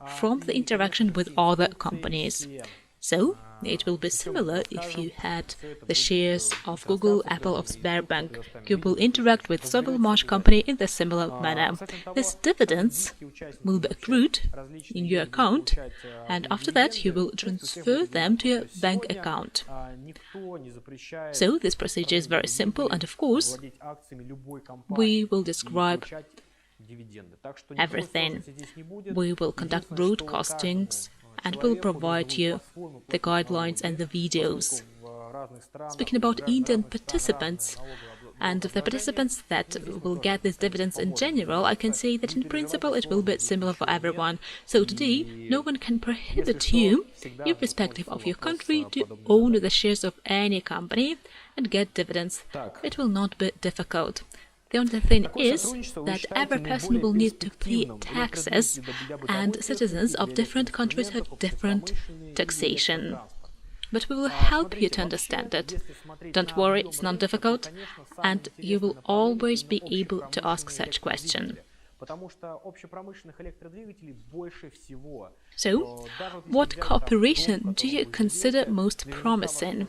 from the interaction with other companies. So, it will be similar if you had the shares of Google, Apple, or Sberbank. You will interact with Sovelmash company in the similar manner. These dividends will be accrued in your account, and after that you will transfer them to your bank account. So this procedure is very simple, and of course we will describe everything. We will conduct broadcastings and will provide you the guidelines and the videos. Speaking about Indian participants and the participants that will get these dividends in general, I can say that in principle it will be similar for everyone. So today, no one can prohibit you, irrespective of your country, to own the shares of any company and get dividends. It will not be difficult. The only thing is that every person will need to pay taxes, and citizens of different countries have different taxation. But we will help you to understand it. Don't worry, it's not difficult, and you will always be able to ask such questions. So, what cooperation do you consider most promising?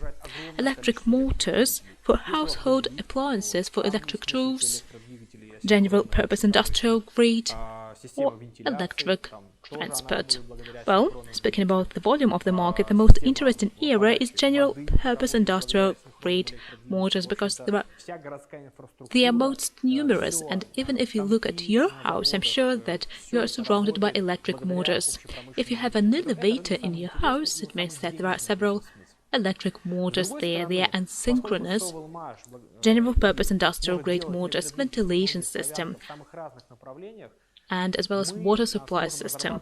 Electric motors for household appliances, for electric stoves, general-purpose industrial grade, or electric transport? Well, speaking about the volume of the market, the most interesting area is general-purpose industrial grade motors, because they are most numerous, and even if you look at your house, I'm sure that you are surrounded by electric motors. If you have an elevator in your house, it means that there are several electric motors there. They are asynchronous, general-purpose industrial-grade motors, ventilation system, and as well as water supply system.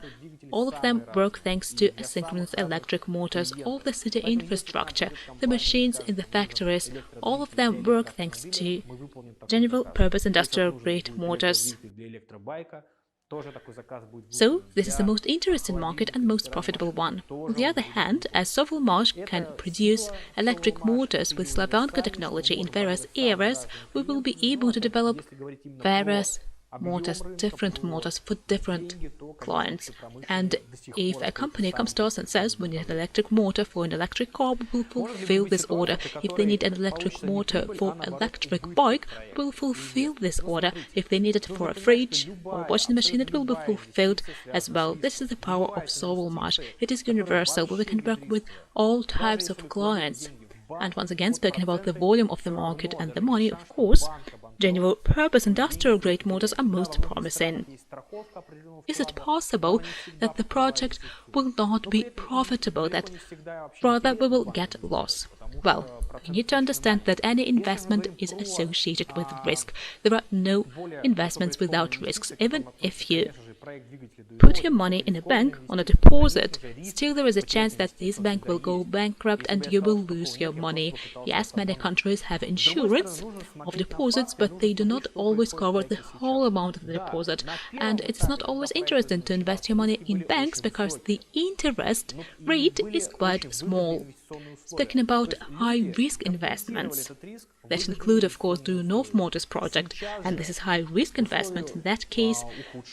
All of them work thanks to asynchronous electric motors. All of the city infrastructure, the machines in the factories, all of them work thanks to general-purpose industrial-grade motors. So, this is the most interesting market and most profitable one. On the other hand, as Sovelmash can produce electric motors with Slavanka technology in various areas, we will be able to develop various motors, different motors for different clients. And if a company comes to us and says we need an electric motor for an electric car, we will fulfill this order. If they need an electric motor for an electric bike, we will fulfill this order. If they need it for a fridge or washing machine, it will be fulfilled as well. This is the power of Sovelmash. It is universal. We can work with all types of clients. And once again, speaking about the volume of the market and the money, of course, General purpose industrial grade motors are most promising. Is it possible that the project will not be profitable, that rather we will get loss? Well, you need to understand that any investment is associated with risk. There are no investments without risks. Even if you put your money in a bank on a deposit, still there is a chance that this bank will go bankrupt and you will lose your money. Yes, many countries have insurance of deposits, but they do not always cover the whole amount of the deposit. And it's not always interesting to invest your money in banks because the interest rate is quite small. Speaking about high-risk investments, that include, of course, the Duyunov Motors project, and this is high-risk investment. In that case,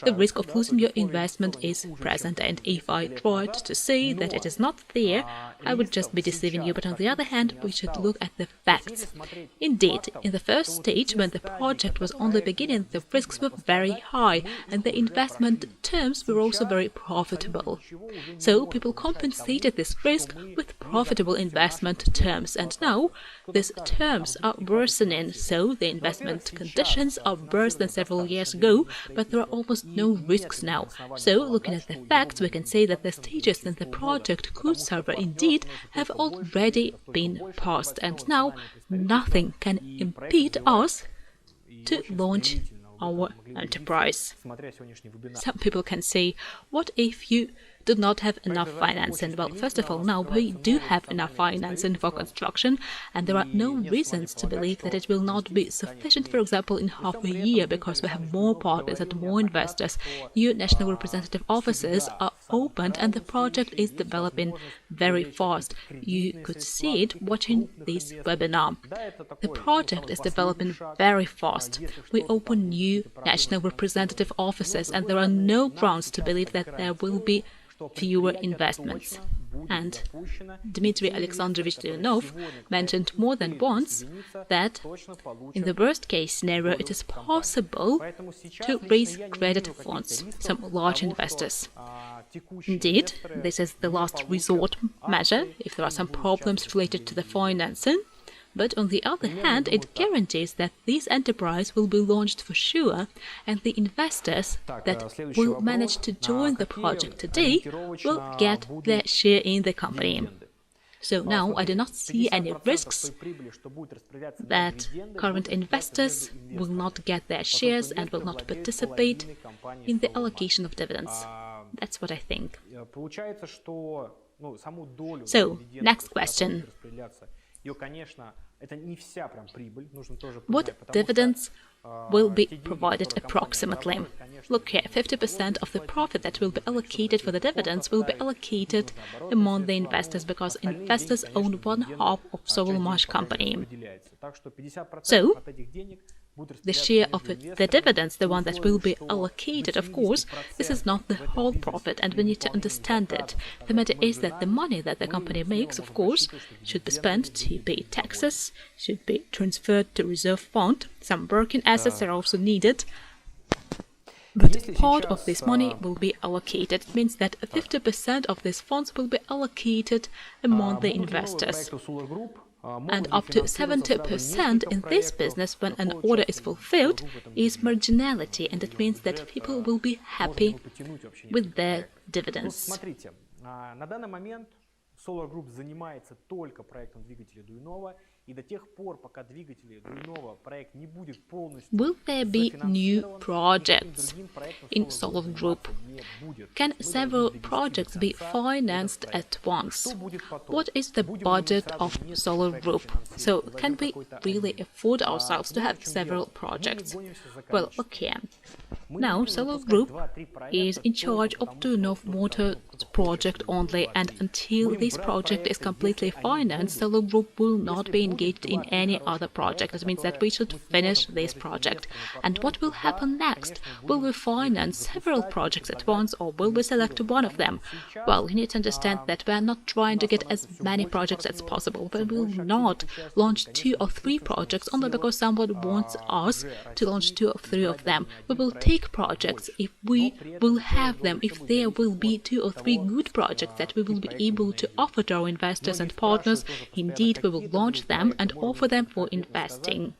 the risk of losing your investment is present, and if I tried to say that it is not there, I would just be deceiving you. But on the other hand, we should look at the facts. Indeed, in the first stage, when the project was only beginning, the risks were very high, and the investment terms were also very profitable. So people compensated this risk with profitable investment terms, and now these terms are worsening, so the investment conditions are worse than several years ago, but there are almost no risks now. So, looking at the facts, we can say that the stages in the project could server indeed have already been passed, and now nothing can impede us to launch our enterprise. Some people can say, what if you do not have enough financing? Well, first of all, now we do have enough financing for construction, and there are no reasons to believe that it will not be sufficient, for example, in half a year, because we have more partners and more investors. New national representative offices are opened, and the project is developing very fast. You could see it watching this webinar. The project is developing very fast. We open new national representative offices, and there are no grounds to believe that there will be fewer investments. And Dmitry Alexandrovich Duyunov mentioned more than once that in the worst-case scenario it is possible to raise credit funds, some large investors. Indeed, this is the last resort measure if there are some problems related to the financing. But on the other hand, it guarantees that this enterprise will be launched for sure, and the investors that will manage to join the project today will get their share in the company. So now I do not see any risks that current investors will not get their shares and will not participate in the allocation of dividends. That's what I think. So, next question. What dividends will be provided approximately? Look here, 50% of the profit that will be allocated for the dividends will be allocated among the investors, because investors own 1/2 of Sovelmash company. So, the share of the dividends, the one that will be allocated, of course, this is not the whole profit, and we need to understand it. The matter is that the money that the company makes, of course, should be spent to pay taxes, should be transferred to reserve fund. Some working assets are also needed. But part of this money will be allocated. It means that 50% of these funds will be allocated among the investors. And up to 70% in this business, when an order is fulfilled, is marginality, and it means that people will be happy with their dividends. Solar Group занимается только проектом двигателя Duyunova, и до тех пор, пока двигатели Duyunova проект не будет полностью. Will there be new projects in Solar Group? Can several projects be financed at once? What is the budget of Solar Group? So, can we really afford ourselves to have several projects? Well, okay. Now, Solar Group is in charge of Duyunov Motor project only, and until this project is completely financed, Solar Group will not be engaged in any other project. That means that we should finish this project. And what will happen next? Will we finance several projects at once, or will we select one of them? Well, you need to understand that we are not trying to get as many projects as possible. We will not launch 2 or 3 projects only because someone wants us to launch 2 or 3 of them. We will take projects if we will have them, if there will be 2 or 3 good projects that we will be able to offer to our investors and partners. Indeed, we will launch them and offer them for investing.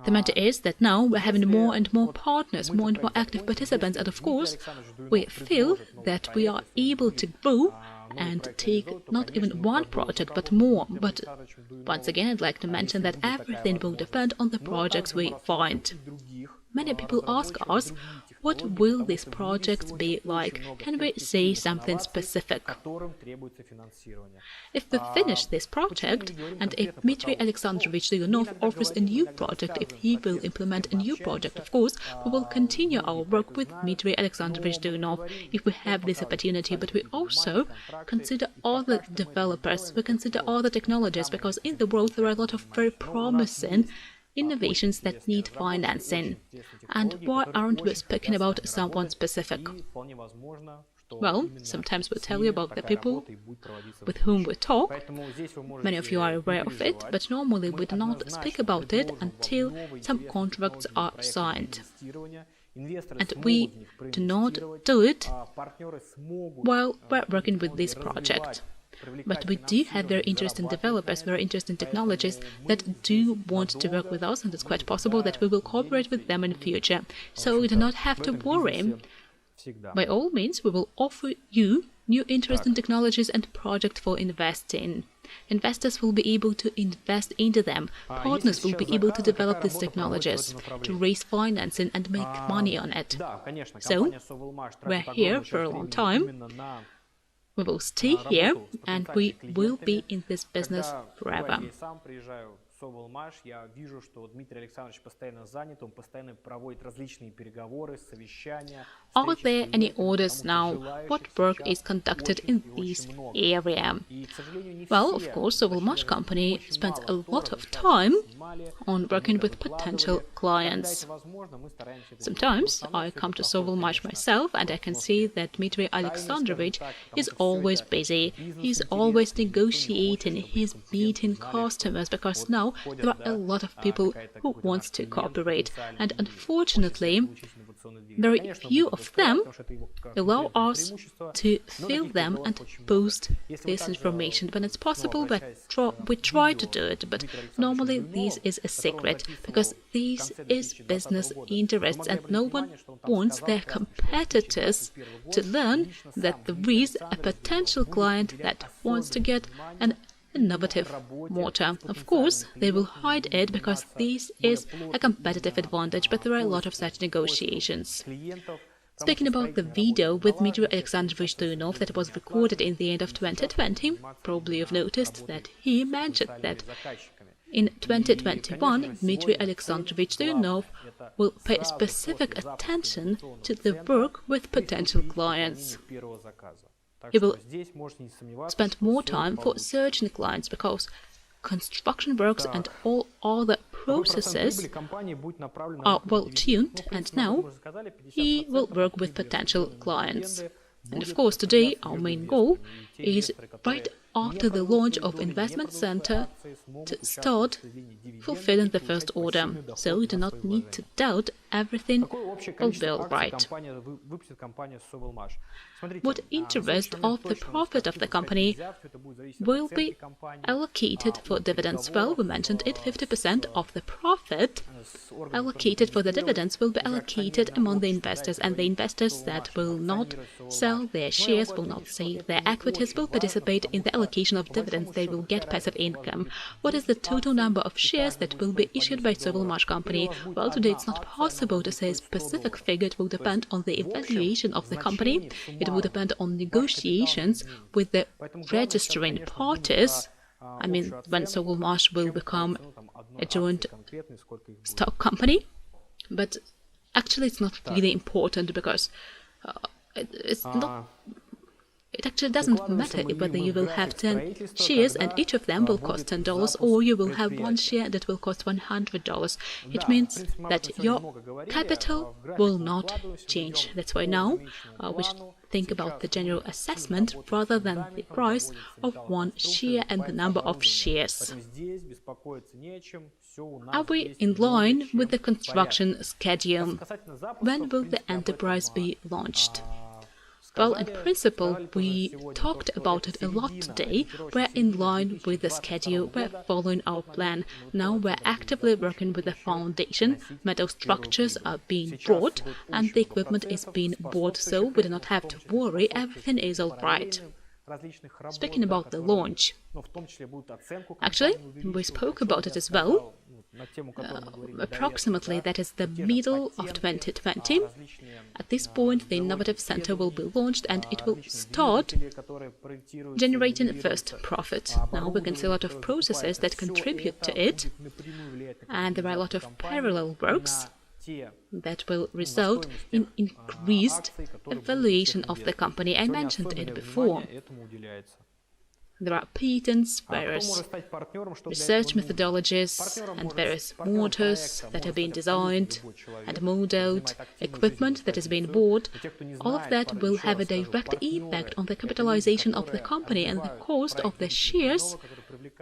The matter is that now we're having more and more partners, more and more active participants, and of course we feel that we are able to grow and take not even one project but more. But once again, I'd like to mention that everything will depend on the projects we find. Many people ask us, what will these projects be like? Can we say something specific? If we finish this project, and if Dmitry Alexandrovich Duyunov offers a new project, if he will implement a new project, of course, we will continue our work with Dmitry Alexandrovich Duyunov if we have this opportunity. But we also consider other developers, we consider other technologies, because in the world there are a lot of very promising innovations that need financing. And why aren't we speaking about someone specific? Well, sometimes we'll tell you about the people with whom we talk. Many of you are aware of it, but normally we do not speak about it until some contracts are signed. And we do not do it while we're working with this project. But we do have very interesting developers, very interesting technologies that do want to work with us, and it's quite possible that we will cooperate with them in the future. So you do not have to worry. By all means, we will offer you new interesting technologies and projects for investing. Investors will be able to invest into them. Partners will be able to develop these technologies, to raise financing and make money on it. So, we're here for a long time. We will stay here, and we will be in this business forever. Are there any orders now? What work is conducted in this area? Well, of course, Sovelmash company spends a lot of time on working with potential clients. Sometimes I come to Sovelmash myself and I can see that Dmitry Alexandrovich is always busy. He's always negotiating, he's meeting customers, because now there are a lot of people who want to cooperate, and unfortunately very few of them allow us to fill them and post this information. When it's possible, we try to do it, but normally this is a secret, because this is business interests, and no one wants their competitors to learn that there is a potential client that wants to get an innovative motor. Of course, they will hide it because this is a competitive advantage, but there are a lot of such negotiations. Speaking about the video with Dmitry Alexandrovich Duyunov that was recorded in the end of 2020, probably you've noticed that he mentioned that in 2021, Dmitry Alexandrovich Duyunov will pay specific attention to the work with potential clients. He will spend more time for searching clients, because construction works and all other processes are well tuned, and now he will work with potential clients. And of course, today our main goal is, right after the launch of investment center, to start fulfilling the first order. So you do not need to doubt, everything will be all right. What interest of the profit of the company will be allocated for dividends? Well, we mentioned it, 50% of the profit allocated for the dividends will be allocated among the investors, and the investors that will not sell their shares, will not sell their equities, will participate in the allocation of dividends. They will get passive income. What is the total number of shares that will be issued by Sovelmash company? Well, today it's not possible to say a specific figure. It will depend on the evaluation of the company. It will depend on negotiations with the registering parties. I mean, when Sovelmash will become a joint stock company. But actually it's not really important, because it actually doesn't matter whether you will have 10 shares and each of them will cost $10, or you will have one share that will cost $100. It means that your capital will not change. That's why now we should think about the general assessment rather than the price of one share and the number of shares. Are we in line with the construction schedule? When will the enterprise be launched? Well, in principle, we talked about it a lot today. We're in line with the schedule, we're following our plan. Now we're actively working with the foundation, metal structures are being brought, and the equipment is being bought, so we do not have to worry, everything is alright. Speaking about the launch, actually, we spoke about it as well. Approximately, that is the middle of 2020. At this point, the Innovative Center will be launched and it will start generating first profit. Now we can see a lot of processes that contribute to it, and there are a lot of parallel works that will result in increased evaluation of the company. I mentioned it before. There are patents, various research methodologies, and various motors that are being designed and modeled, equipment that is being bought. All of that will have a direct impact on the capitalization of the company and the cost of the shares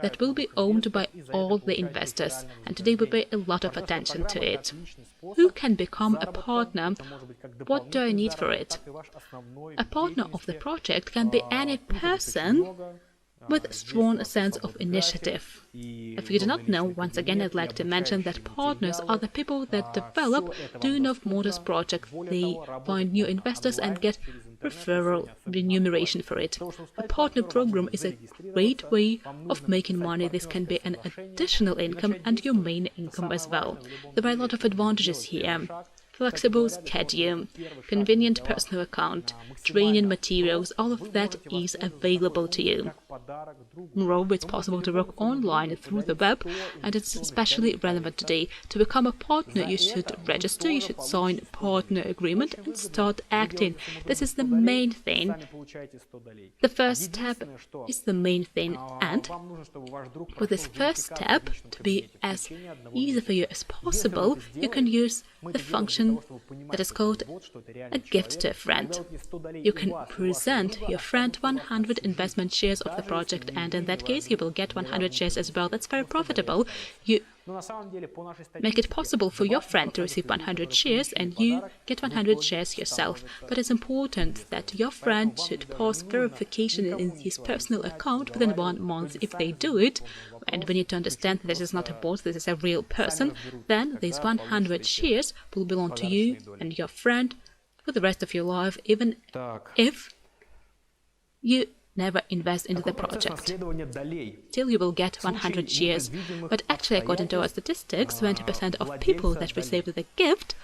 that will be owned by all the investors, and today we pay a lot of attention to it. Who can become a partner? What do I need for it? A partner of the project can be any person with a strong sense of initiative. If you do not know, once again I'd like to mention that partners are the people that develop Duyunov Motors project. They find new investors and get referral remuneration for it. A partner program is a great way of making money. This can be an additional income and your main income as well. There are a lot of advantages here. Flexible schedule, convenient personal account, training materials, all of that is available to you. Moreover, it's possible to work online through the web, and it's especially relevant today. To become a partner, you should register, you should sign a partner agreement and start acting. This is the main thing. The first step is the main thing, and for this first step to be as easy for you as possible, you can use the function that is called a gift to a friend. You can present your friend 100 investment shares of the project, and in that case you will get 100 shares as well. That's very profitable. You make it possible for your friend to receive 100 shares and you get 100 shares yourself. But it's important that your friend should pass verification in his personal account within 1 month. If they do it, and we need to understand that this is not a bot, this is a real person, then these 100 shares will belong to you and your friend for the rest of your life, even if you never invest into the project. Still you will get 100 shares. But actually, according to our statistics, 20% of people that receive the gift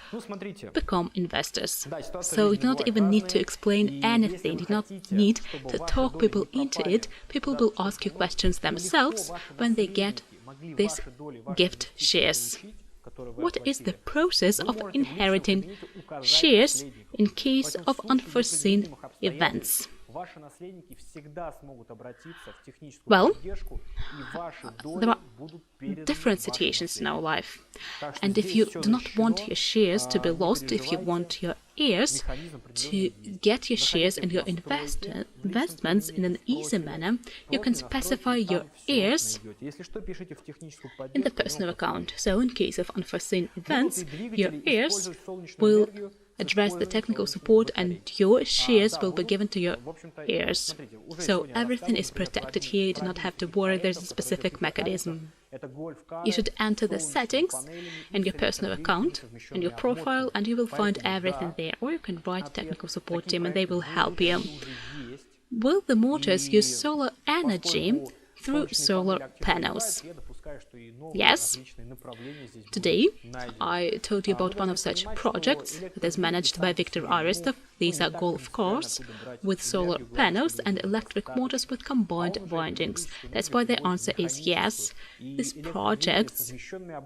become investors. So you do not even need to explain anything, you do not need to talk people into it. People will ask you questions themselves when they get this gift shares. What is the process of inheriting shares in case of unforeseen events? Well, there are different situations in our life, and if you do not want your shares to be lost, if you want your heirs to get your shares and your investments in an easy manner, you can specify your heirs in the personal account. So in case of unforeseen events, your heirs will address the technical support and your shares will be given to your heirs. So everything is protected here, you do not have to worry, there's a specific mechanism. You should enter the settings in your personal account, in your profile, and you will find everything there. Or you can write technical support team and they will help you. Will the motors use solar energy through solar panels? Yes. Today, I told you about one of such projects that is managed by Viktor Aristov. These are golf cars with solar panels and electric motors with combined windings. That's why the answer is yes. These projects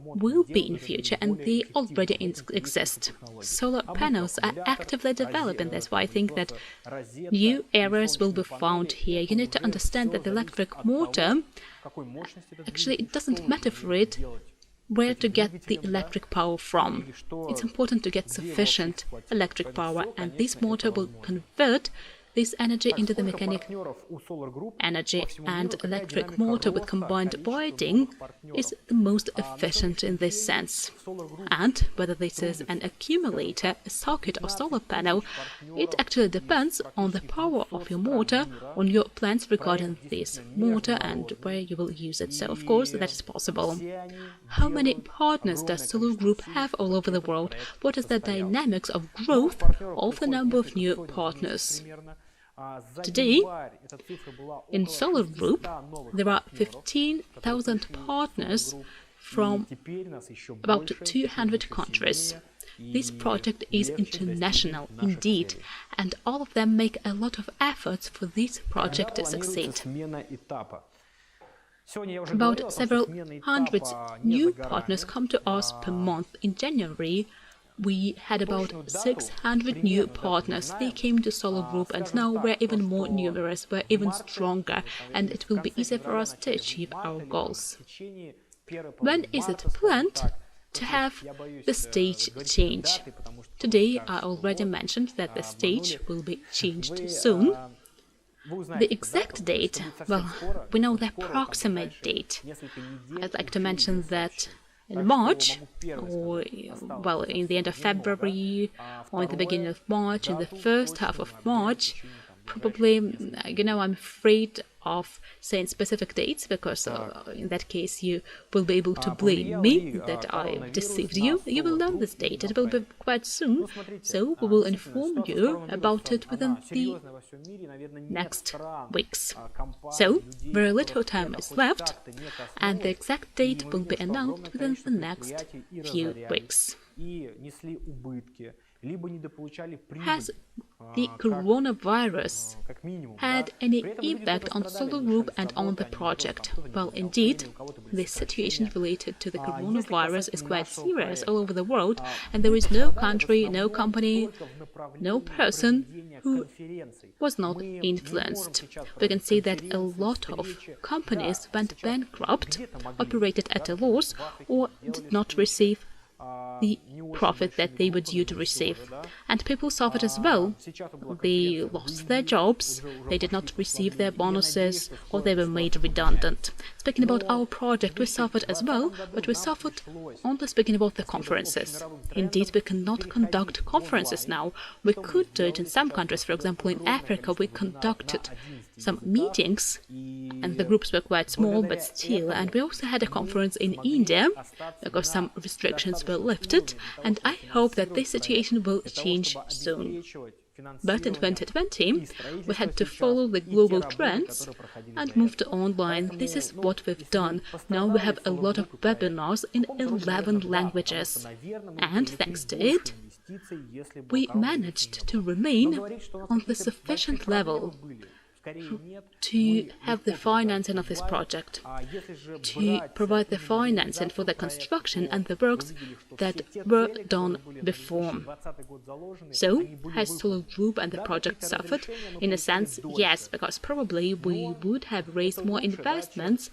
will be in future and they already exist. Solar panels are actively developing. That's why I think that new areas will be found here. You need to understand that the electric motor, actually, it doesn't matter for it where to get the electric power from. It's important to get sufficient electric power, and this motor will convert this energy into the mechanic energy, and electric motor with combined winding is the most efficient in this sense. And whether this is an accumulator, a socket or solar panel, it actually depends on the power of your motor, on your plans regarding this motor and where you will use it. So of course that is possible. How many partners does Solar Group have all over the world? What is the dynamics of growth of the number of new partners? Today, in Solar Group, there are 15,000 partners from about 200 countries. This project is international indeed, and all of them make a lot of efforts for this project to succeed. About several hundred new partners come to us per month. In January, we had about 600 new partners. They came to Solar Group, and now we're even more numerous, we're even stronger, and it will be easier for us to achieve our goals. When is it planned to have the stage change? Today I already mentioned that the stage will be changed soon. The exact date, well, we know the approximate date. I'd like to mention that in March, or well, in the end of February, or in the beginning of March, in the first half of March, probably, I'm afraid of saying specific dates, because in that case you will be able to blame me that I deceived you. You will learn this date, it will be quite soon, so we will inform you about it within the next weeks. So, very little time is left, and the exact date will be announced within the next few weeks. Has the coronavirus had any impact on Solar Group and on the project? Well, indeed, the situation related to the coronavirus is quite serious all over the world, and there is no country, no company, no person who was not influenced. We can see that a lot of companies went bankrupt, operated at a loss, or did not receive the profit that they were due to receive. And people suffered as well. They lost their jobs, they did not receive their bonuses, or they were made redundant. Speaking about our project, we suffered as well, but we suffered only speaking about the conferences. Indeed, we cannot conduct conferences now. We could do it in some countries. For example, in Africa, we conducted some meetings, and the groups were quite small, but still. And we also had a conference in India, because some restrictions were lifted, and I hope that this situation will change soon. But in 2020, we had to follow the global trends and move to online. This is what we've done. Now we have a lot of webinars in 11 languages, and thanks to it, we managed to remain on the sufficient level to have the financing of this project, to provide the financing for the construction and the works that were done before. So, has Solar Group and the project suffered? In a sense, yes, because probably we would have raised more investments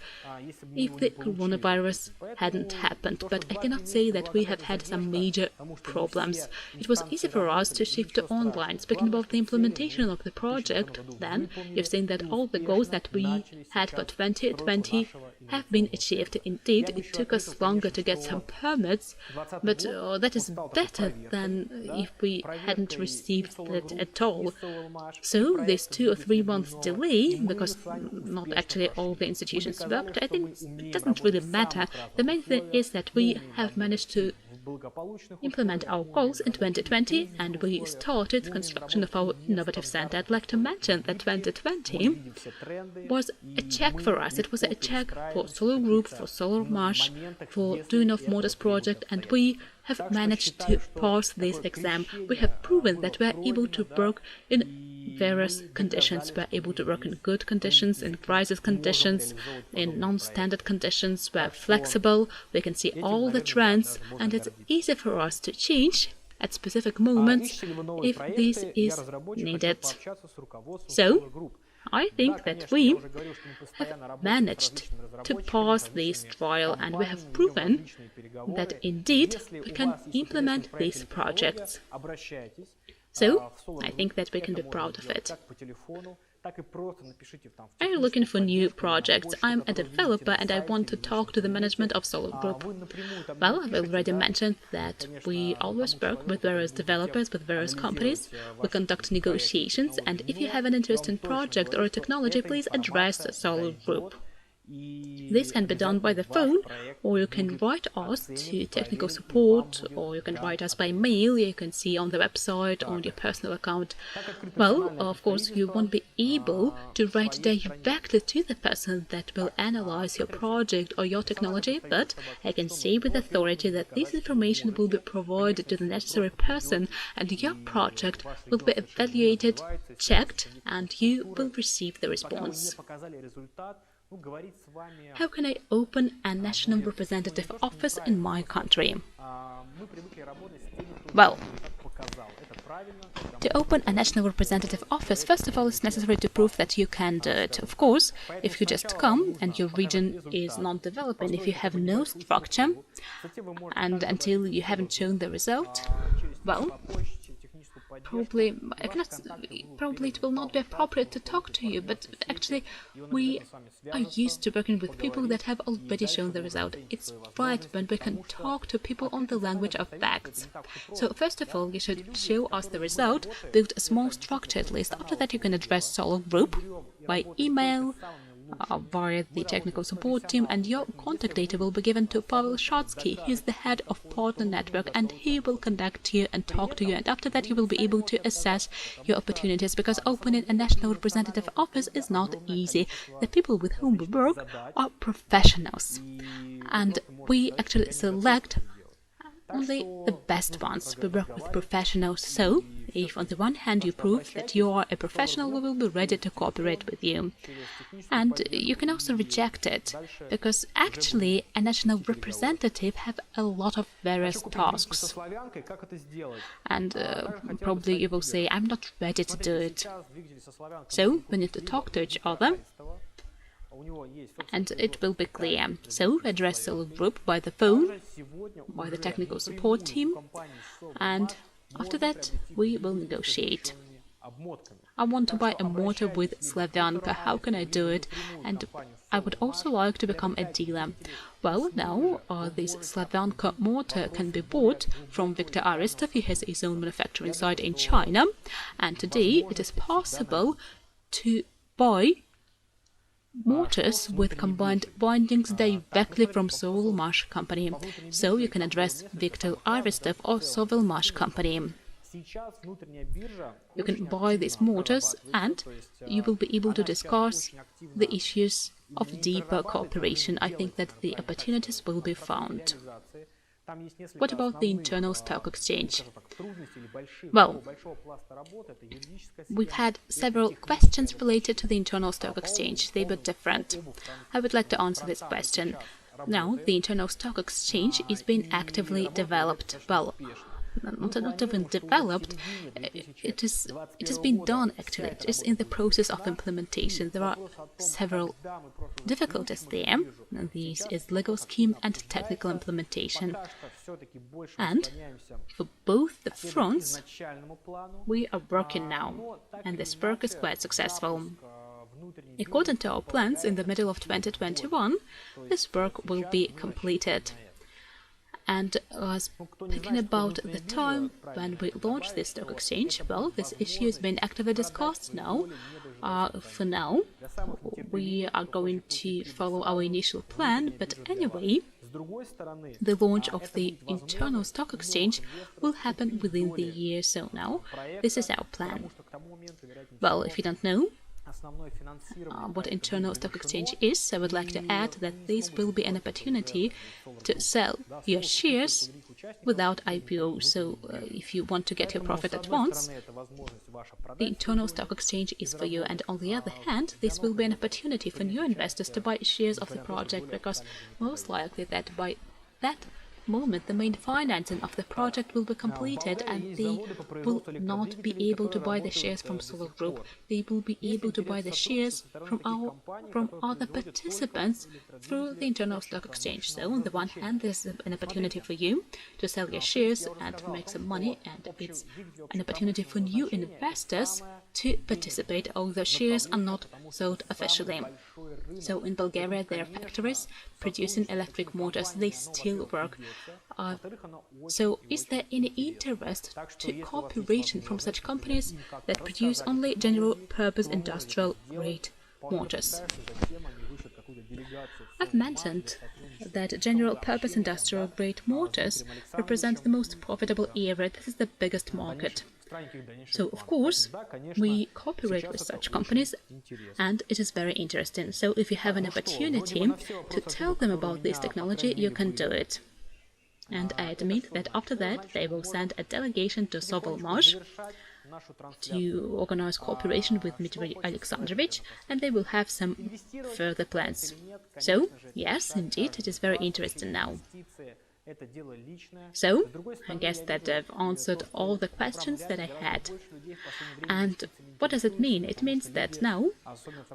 if the coronavirus hadn't happened, but I cannot say that we have had some major problems. It was easy for us to shift to online. Speaking about the implementation of the project, then, you've seen that all the goals that we had for 2020 have been achieved. Indeed, it took us longer to get some permits, but that is better than if we hadn't received it at all. So, this 2 or 3 months delay, because not actually all the institutions worked, I think it doesn't really matter. The main thing is that we have managed to implement our goals in 2020, and we started construction of our innovative center. I'd like to mention that 2020 was a check for us. It was a check for Solar Group, for Sovelmash, for Duyunov Motors project, and we have managed to pass this exam. We have proven that we are able to work in various conditions. We are able to work in good conditions, in crisis conditions, in non-standard conditions. We are flexible, we can see all the trends, and it's easy for us to change at specific moments if this is needed. So, I think that we have managed to pass this trial, and we have proven that indeed we can implement these projects. So, I think that we can be proud of it. Are you looking for new projects? I'm a developer and I want to talk to the management of Solar Group. Well, I've already mentioned that we always work with various developers, with various companies. We conduct negotiations, and if you have an interesting project or a technology, please address Solar Group. This can be done by the phone, or you can write us to technical support, or you can write us by mail. You can see on the website, on your personal account. Well, of course, you won't be able to write directly to the person that will analyze your project or your technology, but I can say with authority that this information will be provided to the necessary person, and your project will be evaluated, checked, and you will receive the response. How can I open a national representative office in my country? Well, to open a national representative office, first of all, it's necessary to prove that you can do it. Of course, if you just come and your region is not developing, if you have no structure, and until you haven't shown the result, well, probably it will not be appropriate to talk to you, but actually we are used to working with people that have already shown the result. It's right when we can talk to people on the language of facts. So first of all, you should show us the result, build a small structure at least. After that you can address Solar Group by email, via the technical support team, and your contact data will be given to Pavel Shatsky. He's the head of Partner Network, and he will contact you and talk to you, and after that you will be able to assess your opportunities, because opening a national representative office is not easy. The people with whom we work are professionals, and we actually select only the best ones. We work with professionals, so if on the one hand you prove that you are a professional, we will be ready to cooperate with you. And you can also reject it, because actually a national representative have a lot of various tasks. And probably you will say, I'm not ready to do it. So we need to talk to each other, and it will be clear. So address Solar Group by the phone, by the technical support team, and after that we will negotiate. I want to buy a motor with Slavyanka. How can I do it? And I would also like to become a dealer. Well, now this Slavyanka motor can be bought from Viktor Aristov. He has his own manufacturing site in China, and today it is possible to buy motors with combined windings directly from Sovelmash company. So you can address Viktor Aristov or Sovelmash company. You can buy these motors, and you will be able to discuss the issues of deeper cooperation. I think that the opportunities will be found. What about the internal stock exchange? Well, we've had several questions related to the internal stock exchange. They were different. I would like to answer this question. Now, the internal stock exchange is being actively developed. Well, not even developed, it has been done actually. It is in the process of implementation. There are several difficulties there. This is legal scheme and technical implementation. And for both the fronts, we are working now, and this work is quite successful. According to our plans, in the middle of 2021, this work will be completed. And speaking about the time when we launch this stock exchange, well, this issue has been actively discussed now. For now, we are going to follow our initial plan, but anyway, the launch of the internal stock exchange will happen within the year, so now this is our plan. Well, if you don't know what internal stock exchange is, I would like to add that this will be an opportunity to sell your shares without IPO. So if you want to get your profit at once, the internal stock exchange is for you. And on the other hand, this will be an opportunity for new investors to buy shares of the project, because most likely that by that moment the main financing of the project will be completed, and they will not be able to buy the shares from Solar Group. They will be able to buy the shares from other participants through the internal stock exchange. So on the one hand, there's an opportunity for you to sell your shares and make some money, and it's an opportunity for new investors to participate, although shares are not sold officially. So in Bulgaria, there are factories producing electric motors. They still work. So is there any interest to cooperation from such companies that produce only general-purpose industrial-grade motors? I've mentioned that general-purpose industrial-grade motors represent the most profitable area. This is the biggest market. So, of course, we cooperate with such companies, and it is very interesting. So, if you have an opportunity to tell them about this technology, you can do it. And I admit that after that, they will send a delegation to Sovelmash to organize cooperation with Dmitry Alexandrovich, and they will have some further plans. So, yes, indeed, it is very interesting now. So, I guess that I've answered all the questions that I had. And what does it mean? It means that now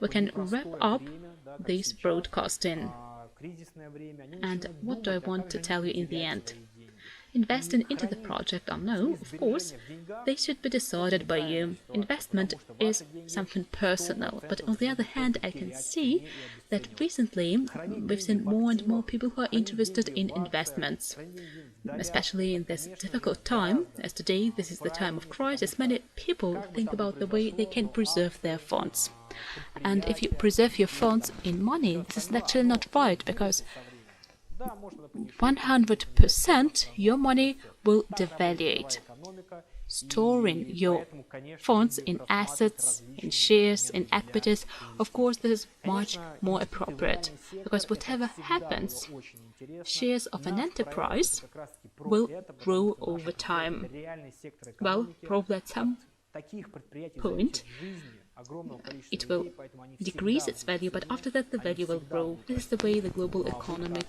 we can wrap up this broadcasting. And what do I want to tell you in the end? Investing into the project or no, of course, they should be decided by you. Investment is something personal, but on the other hand, I can see that recently we've seen more and more people who are interested in investments, especially in this difficult time. As today, this is the time of crisis, many people think about the way they can preserve their funds. And if you preserve your funds in money, this is actually not right, because 100% your money will devaluate. Storing your funds in assets, in shares, in equities, of course, this is much more appropriate, because whatever happens, shares of an enterprise will grow over time. Well, probably at some point it will decrease its value, but after that the value will grow. This is the way the global economy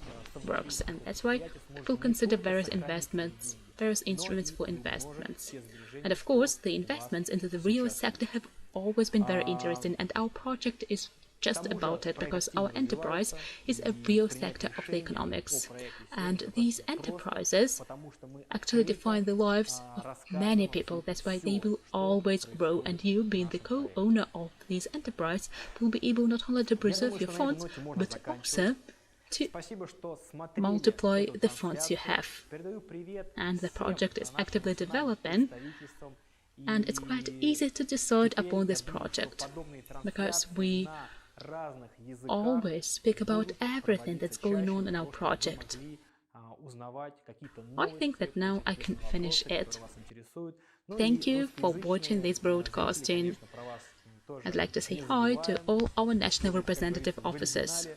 works, and that's why people consider various investments, various instruments for investments. And of course, the investments into the real sector have always been very interesting, and our project is just about it, because our enterprise is a real sector of the economics, and these enterprises actually define the lives of many people. That's why they will always grow, and you, being the co-owner of this enterprise, will be able not only to preserve your funds, but also to multiply the funds you have. And the project is actively developing, and it's quite easy to decide upon this project, because we always speak about everything that's going on in our project. I think that now I can finish it. Thank you for watching this broadcasting. I'd like to say hi to all our national representative officers.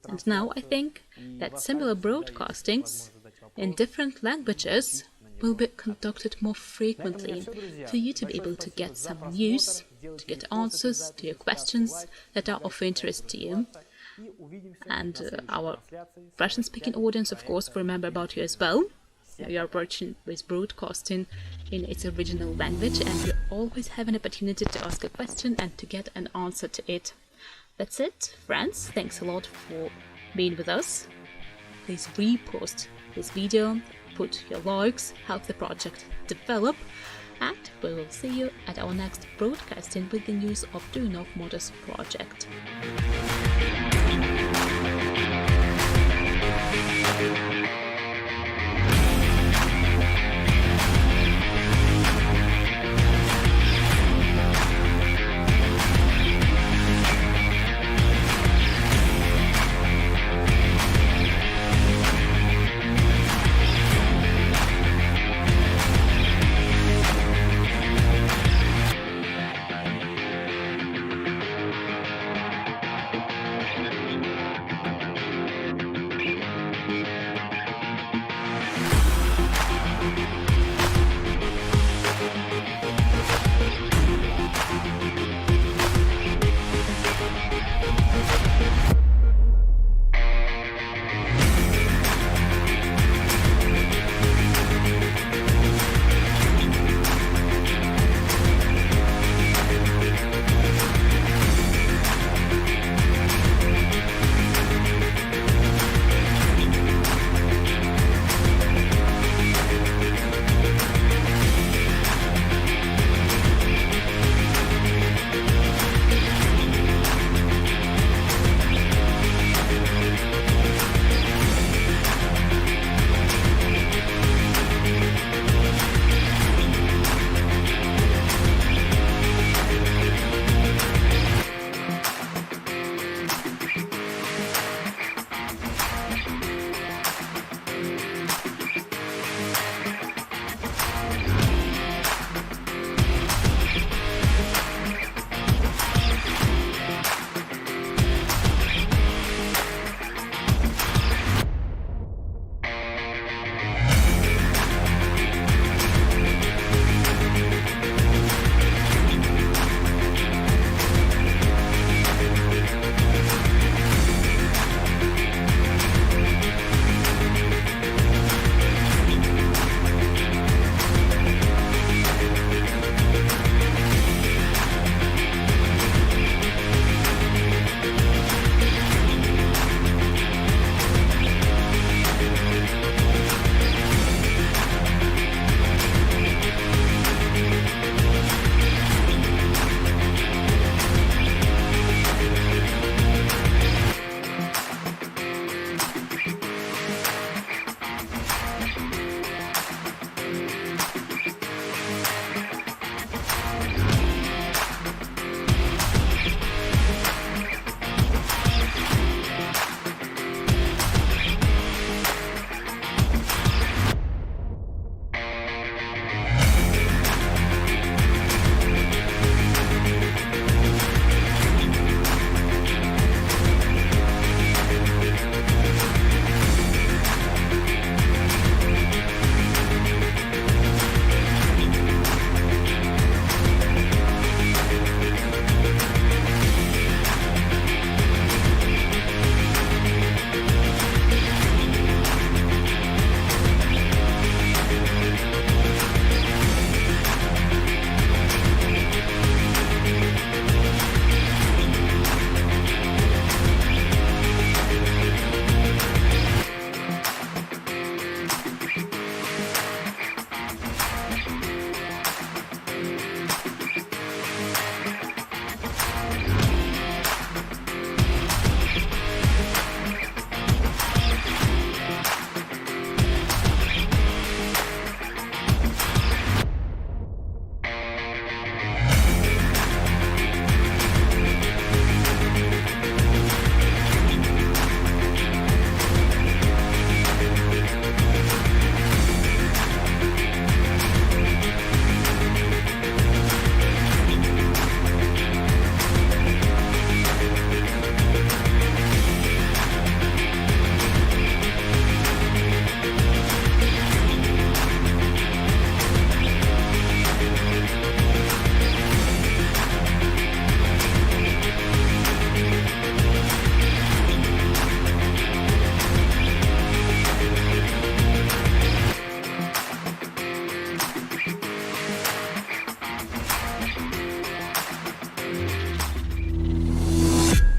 And now I think that similar broadcastings in different languages will be conducted more frequently, for you to be able to get some news, to get answers to your questions that are of interest to you. And our Russian-speaking audience, of course, will remember about you as well. You are watching this broadcasting in its original language, and you always have an opportunity to ask a question and to get an answer to it. That's it, friends. Thanks a lot for being with us. Please repost this video, put your likes, help the project develop, and we will see you at our next broadcasting with the news of Duyunov Motors project.